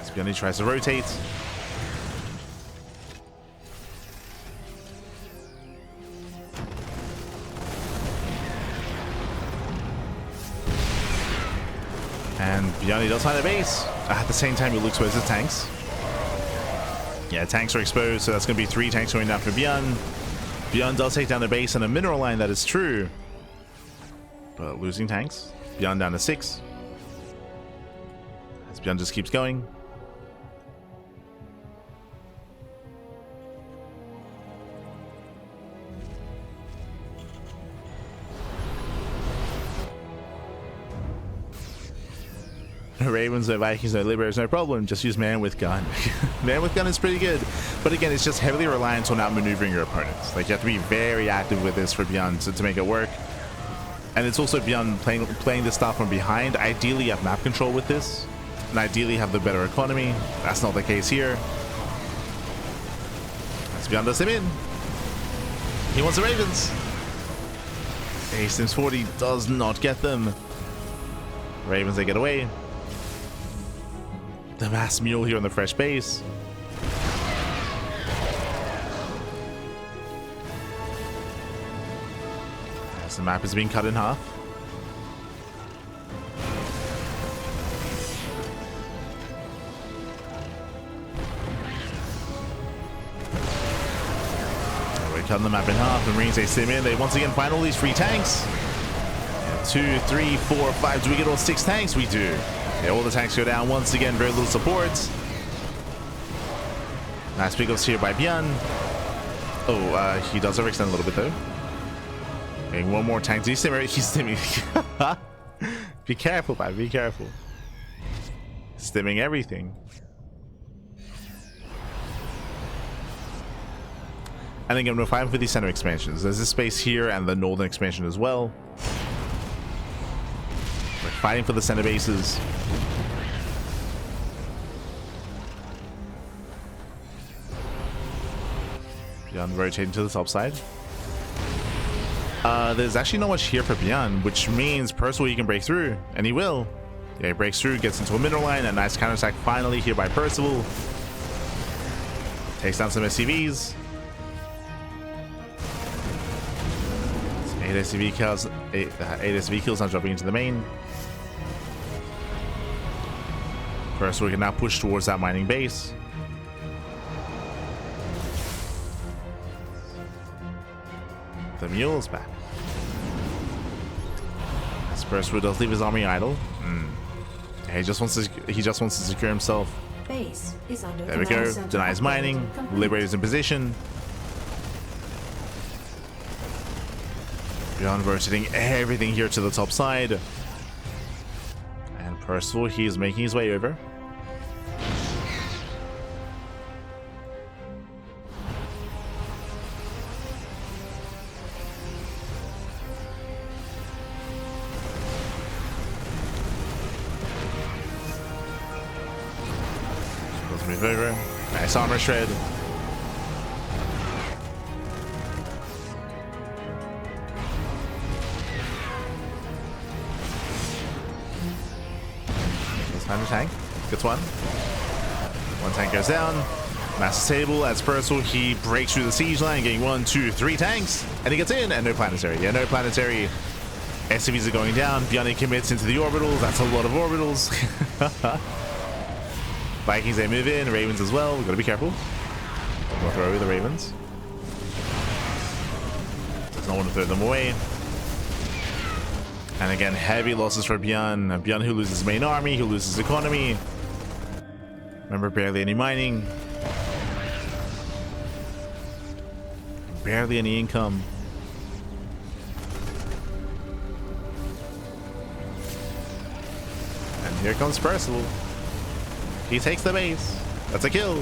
As ByuN tries to rotate. And ByuN does find a base. At the same time, he looks towards his tanks. Yeah, tanks are exposed, so that's going to be 3 tanks going down for ByuN. ByuN does take down the base and a mineral line, that is true. But losing tanks. ByuN down to 6. As ByuN just keeps going. Ravens, no Vikings, no Liberators, no problem. Just use man with gun. Man with gun is pretty good. But again, it's just heavily reliant on outmaneuvering your opponents. Like, you have to be very active with this for ByuN to make it work. And it's also ByuN playing this stuff from behind. Ideally, you have map control with this. And ideally, have the better economy. That's not the case here. As ByuN does him in. He wants the Ravens. Sims 40 does not get them. Ravens, they get away. The mass mule here on the fresh base. As the map is being cut in half. We're cutting the map in half. The Marines, they sim in. They once again find all these free tanks. 2, 3, 4, 5. Do we get all 6 tanks? We do. Yeah, all the tanks go down once again. Very little support. Nice pickups here by ByuN. Oh, he does overextend a little bit though. Getting one more tank. He's stimming. Be careful, man. Be careful. Stimming everything. And again, we're fighting for these center expansions. There's this space here and the northern expansion as well. Fighting for the center bases. ByuN rotating to the top side. There's actually not much here for ByuN, which means Percival, he can break through, and he will. Yeah, he breaks through, gets into a mineral line. A nice counterattack finally here by Percival. Takes down some SCVs. 8 SCV kills. 8 SCV kills now dropping into the main. First, we can now push towards that mining base. The mule's back. As Percival does leave his army idle. Yeah, he just wants to secure himself. Base is under there we go. Denies mining. Liberators in position. ByuN rotating everything here to the top side. And Percival, he is making his way over. Move over. Nice armor shred. Let's find a tank. Gets one. One tank goes down. Massive table as Percival, he breaks through the siege line, getting 1, 2, 3 tanks, and he gets in. And no planetary. Yeah, no planetary. SCVs are going down. ByuN commits into the orbitals. That's a lot of orbitals. Vikings, they move in. Ravens as well. We've got to be careful. We'll throw away the Ravens. Does not want to throw them away. And again, heavy losses for ByuN. ByuN who loses main army, who loses economy. Remember, barely any mining. Barely any income. And here comes Percival. He takes the base. That's a kill.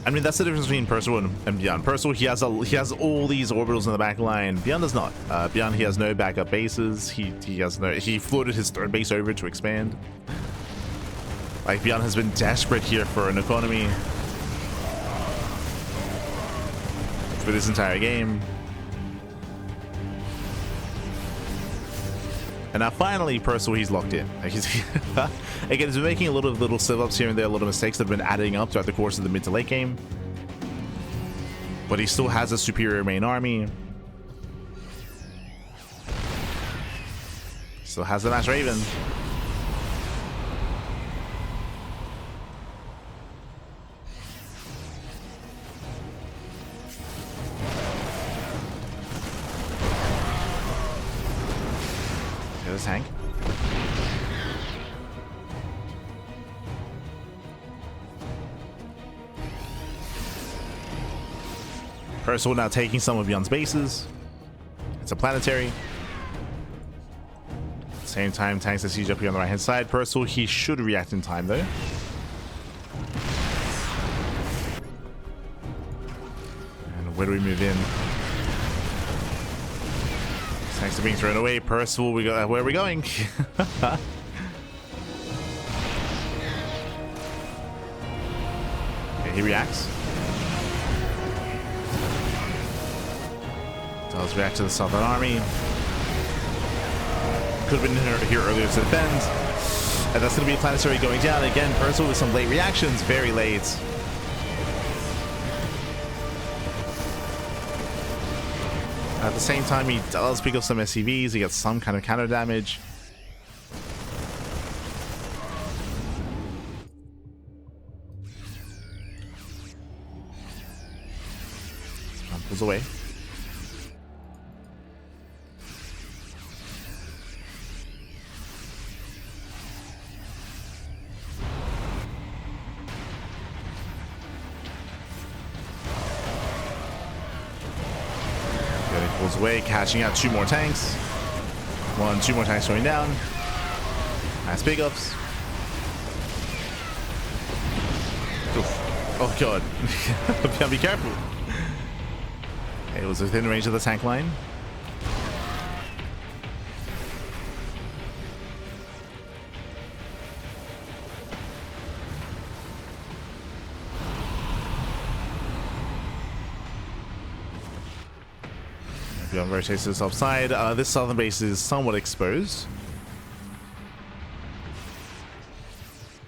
I mean, that's the difference between Percival and ByuN. Percival, he has all these orbitals in the back line. ByuN does not. ByuN, he has no backup bases. He floated his third base over to expand. Like, ByuN has been desperate here for an economy. for this entire game. And now finally, Percival, he's locked in. Like again, he's been making a lot of little slip-ups here and there, a lot of mistakes that have been adding up throughout the course of the mid to late game. But he still has a superior main army. Still has the Mass Raven. There's a tank. Percival now taking some of ByuN's bases. It's a planetary. At the same time, tanks the siege up here on the right hand side. Percival, he should react in time though. And where do we move in? Tanks are being thrown away. Percival, we got where are we going? Okay, he reacts. Does react to the Southern Army. Could have been here earlier to defend. And that's going to be a planetary going down. Again, Percival with some late reactions. Very late. At the same time, he does pick up some SCVs. He gets some kind of counter damage. Pulls away. Pulls away, catching out 2 more tanks. 2 more tanks going down. Nice big ups. Oof. Oh god. Be careful. Okay, it was within range of the tank line. ByuN rotates to this offside. This southern base is somewhat exposed.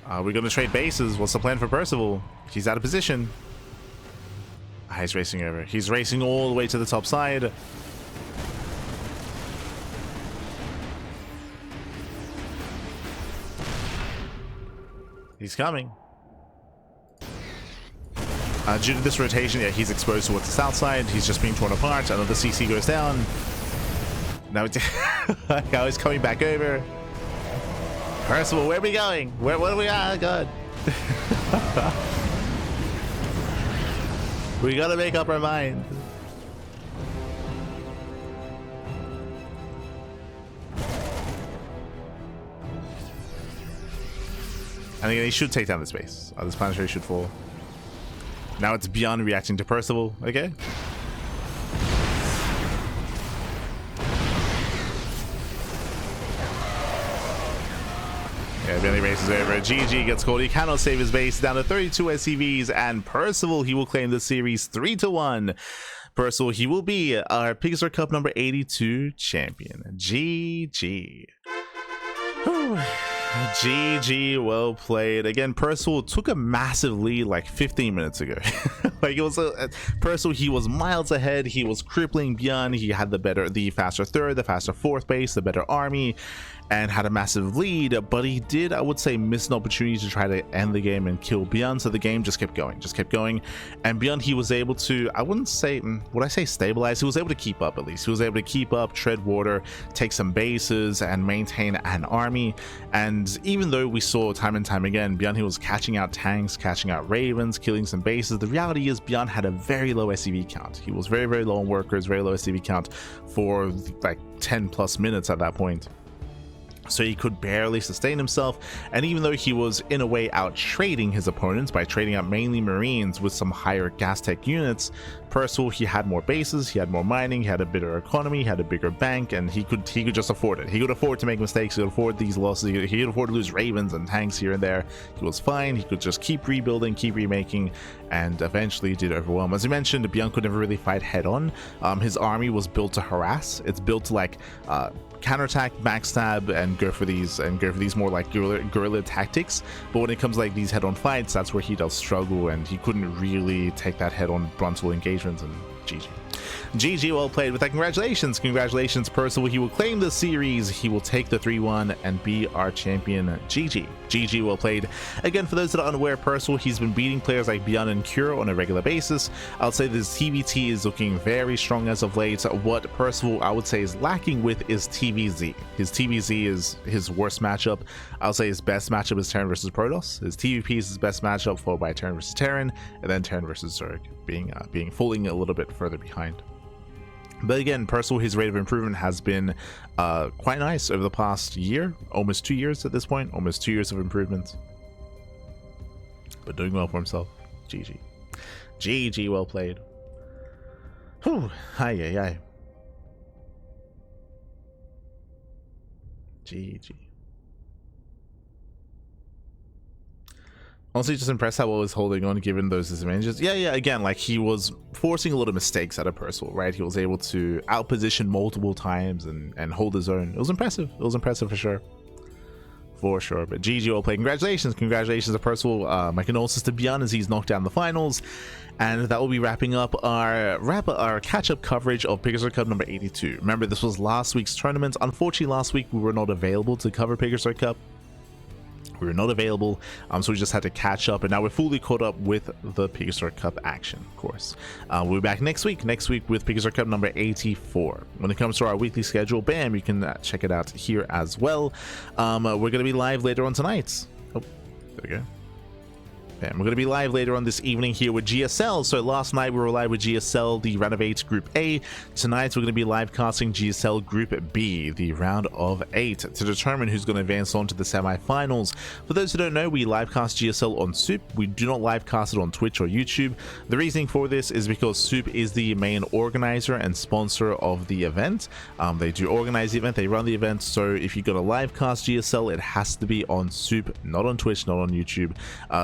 We're going to trade bases. What's the plan for Percival? He's out of position. He's racing over. He's racing all the way to the top side. He's coming. Due to this rotation, yeah, he's exposed towards the south side. He's just being torn apart. Another CC goes down. Now he's coming back over. Percival, where are we going? What are we? Ah, God. We gotta make up our mind. And again, he should take down this base. This planetary should fall. Now it's ByuN reacting to Percival, okay? Yeah, ByuN races over. GG gets called. He cannot save his base. Down to 32 SCVs. And Percival, he will claim the series 3-1. Percival, he will be our PiGosaur Cup number 82 champion. GG. Whew. GG, well played. Again, Percival took a massive lead like 15 minutes ago. Like it was Percival, he was miles ahead. He was crippling ByuN. He had the faster third, the faster fourth base, the better army, and had a massive lead. But he did, I would say, miss an opportunity to try to end the game and kill ByuN. So the game just kept going, and ByuN, he was able to, I wouldn't say, would I say stabilize? He was able to keep up. At least he was able to keep up, tread water, take some bases, and maintain an army. And even though we saw time and time again, ByuN, he was catching out tanks, catching out ravens, killing some bases, the reality is ByuN had a very low SCV count. He was very, very low on workers, very low SCV count for like 10 plus minutes at that point. so he could barely sustain himself. And even though he was in a way out trading his opponents by trading out mainly Marines with some higher gas tech units, Percival, he had more bases, he had more mining, he had a better economy, he had a bigger bank, and he could just afford it. He could afford to make mistakes, he could afford these losses, he could afford to lose ravens and tanks here and there. He was fine, he could just keep rebuilding, keep remaking, and eventually did overwhelm. As you mentioned, ByuN could never really fight head on. His army was built to harass. It's built to like counterattack, backstab, and go for these more like guerrilla tactics. But when it comes to like these head-on fights, that's where he does struggle, and he couldn't really take that head-on frontal engagements. And GG, well played. With that, congratulations Percival. He will claim the series, he will take the 3-1 and be our champion. GG, well played. Again, for those that are unaware, Percival, he's been beating players like ByuN and Cure on a regular basis. I'll say this TvT is looking very strong as of late. What Percival, I would say, is lacking with is TvZ. His TvZ is his worst matchup. I'll say his best matchup is Terran versus Protoss. His TvP is his best matchup, followed by Terran versus Terran, and then Terran versus Zerg, being falling a little bit further behind. But again, Percival, his rate of improvement has been quite nice over the past year, almost 2 years at this point, almost 2 years of improvement. But doing well for himself. GG, well played. Whew, hi. GG. Honestly, just impressed how well he's holding on given those disadvantages. Yeah, again, like he was forcing a lot of mistakes out of Percival, right? He was able to outposition multiple times and hold his own. It was impressive for sure. But GG, well played. Congratulations to Percival. My condolences to ByuN as he's knocked down the finals. And that will be wrapping up our catch-up coverage of PiGosaur Cup number 82. Remember, this was last week's tournament. Unfortunately, last week we were not available to cover PiGosaur Cup. We were not available, so we just had to catch up, and now we're fully caught up with the PiGosaur Cup action, of course. We'll be back next week with PiGosaur Cup number 84. When it comes to our weekly schedule, bam, you can check it out here as well. We're going to be live later on tonight. Oh, there we go. And we're going to be live later on this evening here with GSL. So last night we were live with GSL, the Renovate Group A. Tonight we're going to be live casting GSL Group B, the round of 8, to determine who's going to advance on to the semi-finals. For those who don't know, we live cast GSL on Soup. We do not live cast it on Twitch or YouTube. The reasoning for this is because Soup is the main organizer and sponsor of the event. They do organize the event, they run the event. So if you're going to live cast GSL, it has to be on Soup, not on Twitch, not on YouTube.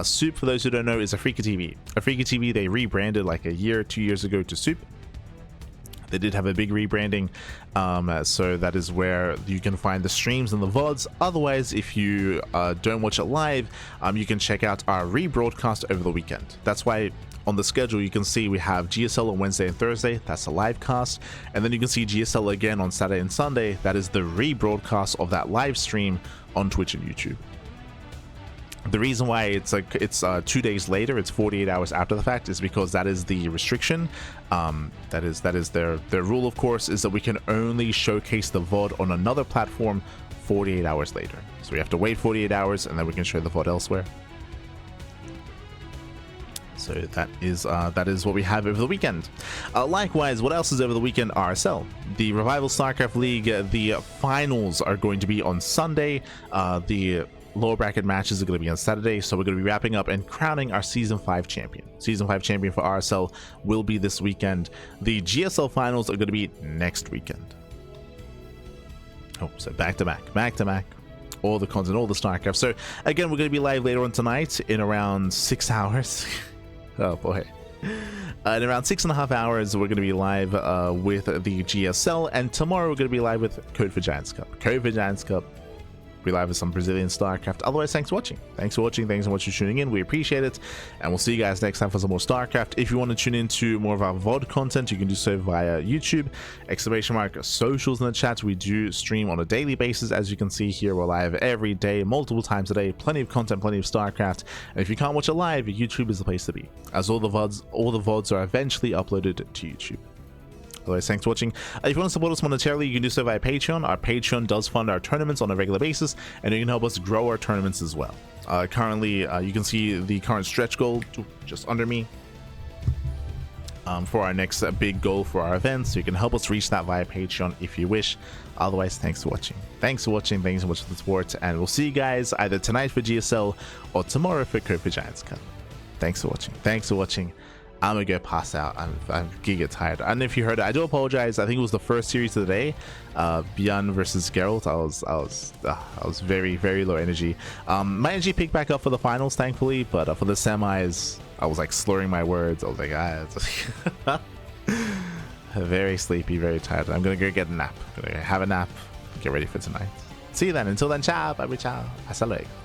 Soup, for those who don't know, is Afrika TV. Afrika TV, they rebranded like a year, 2 years ago to Soup. They did have a big rebranding, so that is where you can find the streams and the VODs. Otherwise, if you don't watch it live, you can check out our rebroadcast over the weekend. That's why on the schedule you can see we have GSL on Wednesday and Thursday. That's a live cast, and then you can see GSL again on Saturday and Sunday. That is the rebroadcast of that live stream on Twitch and YouTube. The reason why it's 2 days later, it's 48 hours after the fact, is because that is the restriction. That is their rule, of course, is that we can only showcase the VOD on another platform 48 hours later. So we have to wait 48 hours and then we can show the VOD elsewhere. So that is what we have over the weekend. Likewise, what else is over the weekend? RSL, the Revival StarCraft League. The finals are going to be on Sunday. The lower bracket matches are going to be on Saturday, so we're going to be wrapping up and crowning our Season 5 champion. Season 5 champion for RSL will be this weekend. The GSL finals are going to be next weekend. Oh, so back to back. All the content, all the StarCraft. So again, we're going to be live later on tonight in around 6 hours. Oh boy. In around 6.5 hours, we're going to be live with the GSL, and tomorrow we're going to be live with Code for Giants Cup. Be live with some Brazilian StarCraft. Otherwise, thanks for watching. Thanks so much for tuning in. We appreciate it, and we'll see you guys next time for some more StarCraft. If you want to tune into more of our VOD content, you can do so via YouTube. !socials in the chat. We do stream on a daily basis. As you can see here, we're live every day, multiple times a day. Plenty of content, plenty of StarCraft. And if you can't watch it live, YouTube is the place to be, as all the VODs are eventually uploaded to YouTube. Otherwise, thanks for watching. If you want to support us monetarily, you can do so via Patreon. Our Patreon does fund our tournaments on a regular basis, and you can help us grow our tournaments as well. Currently, you can see the current stretch goal just under me. for our next big goal for our event. So you can help us reach that via Patreon if you wish. Otherwise, thanks for watching. Thanks for watching for the support, and we'll see you guys either tonight for GSL or tomorrow for Cobra Giants Cup. Thanks for watching. I'm gonna go pass out. I'm gonna get tired. And if you heard it, I do apologize. I think it was the first series of the day, ByuN versus Geralt. I was very, very low energy. My energy picked back up for the finals, thankfully, but for the semis, I was like slurring my words. I was like, very sleepy, very tired. I'm gonna go get a nap. Gonna have a nap, get ready for tonight. See you then. Until then, ciao, bye, ciao, hasta luego.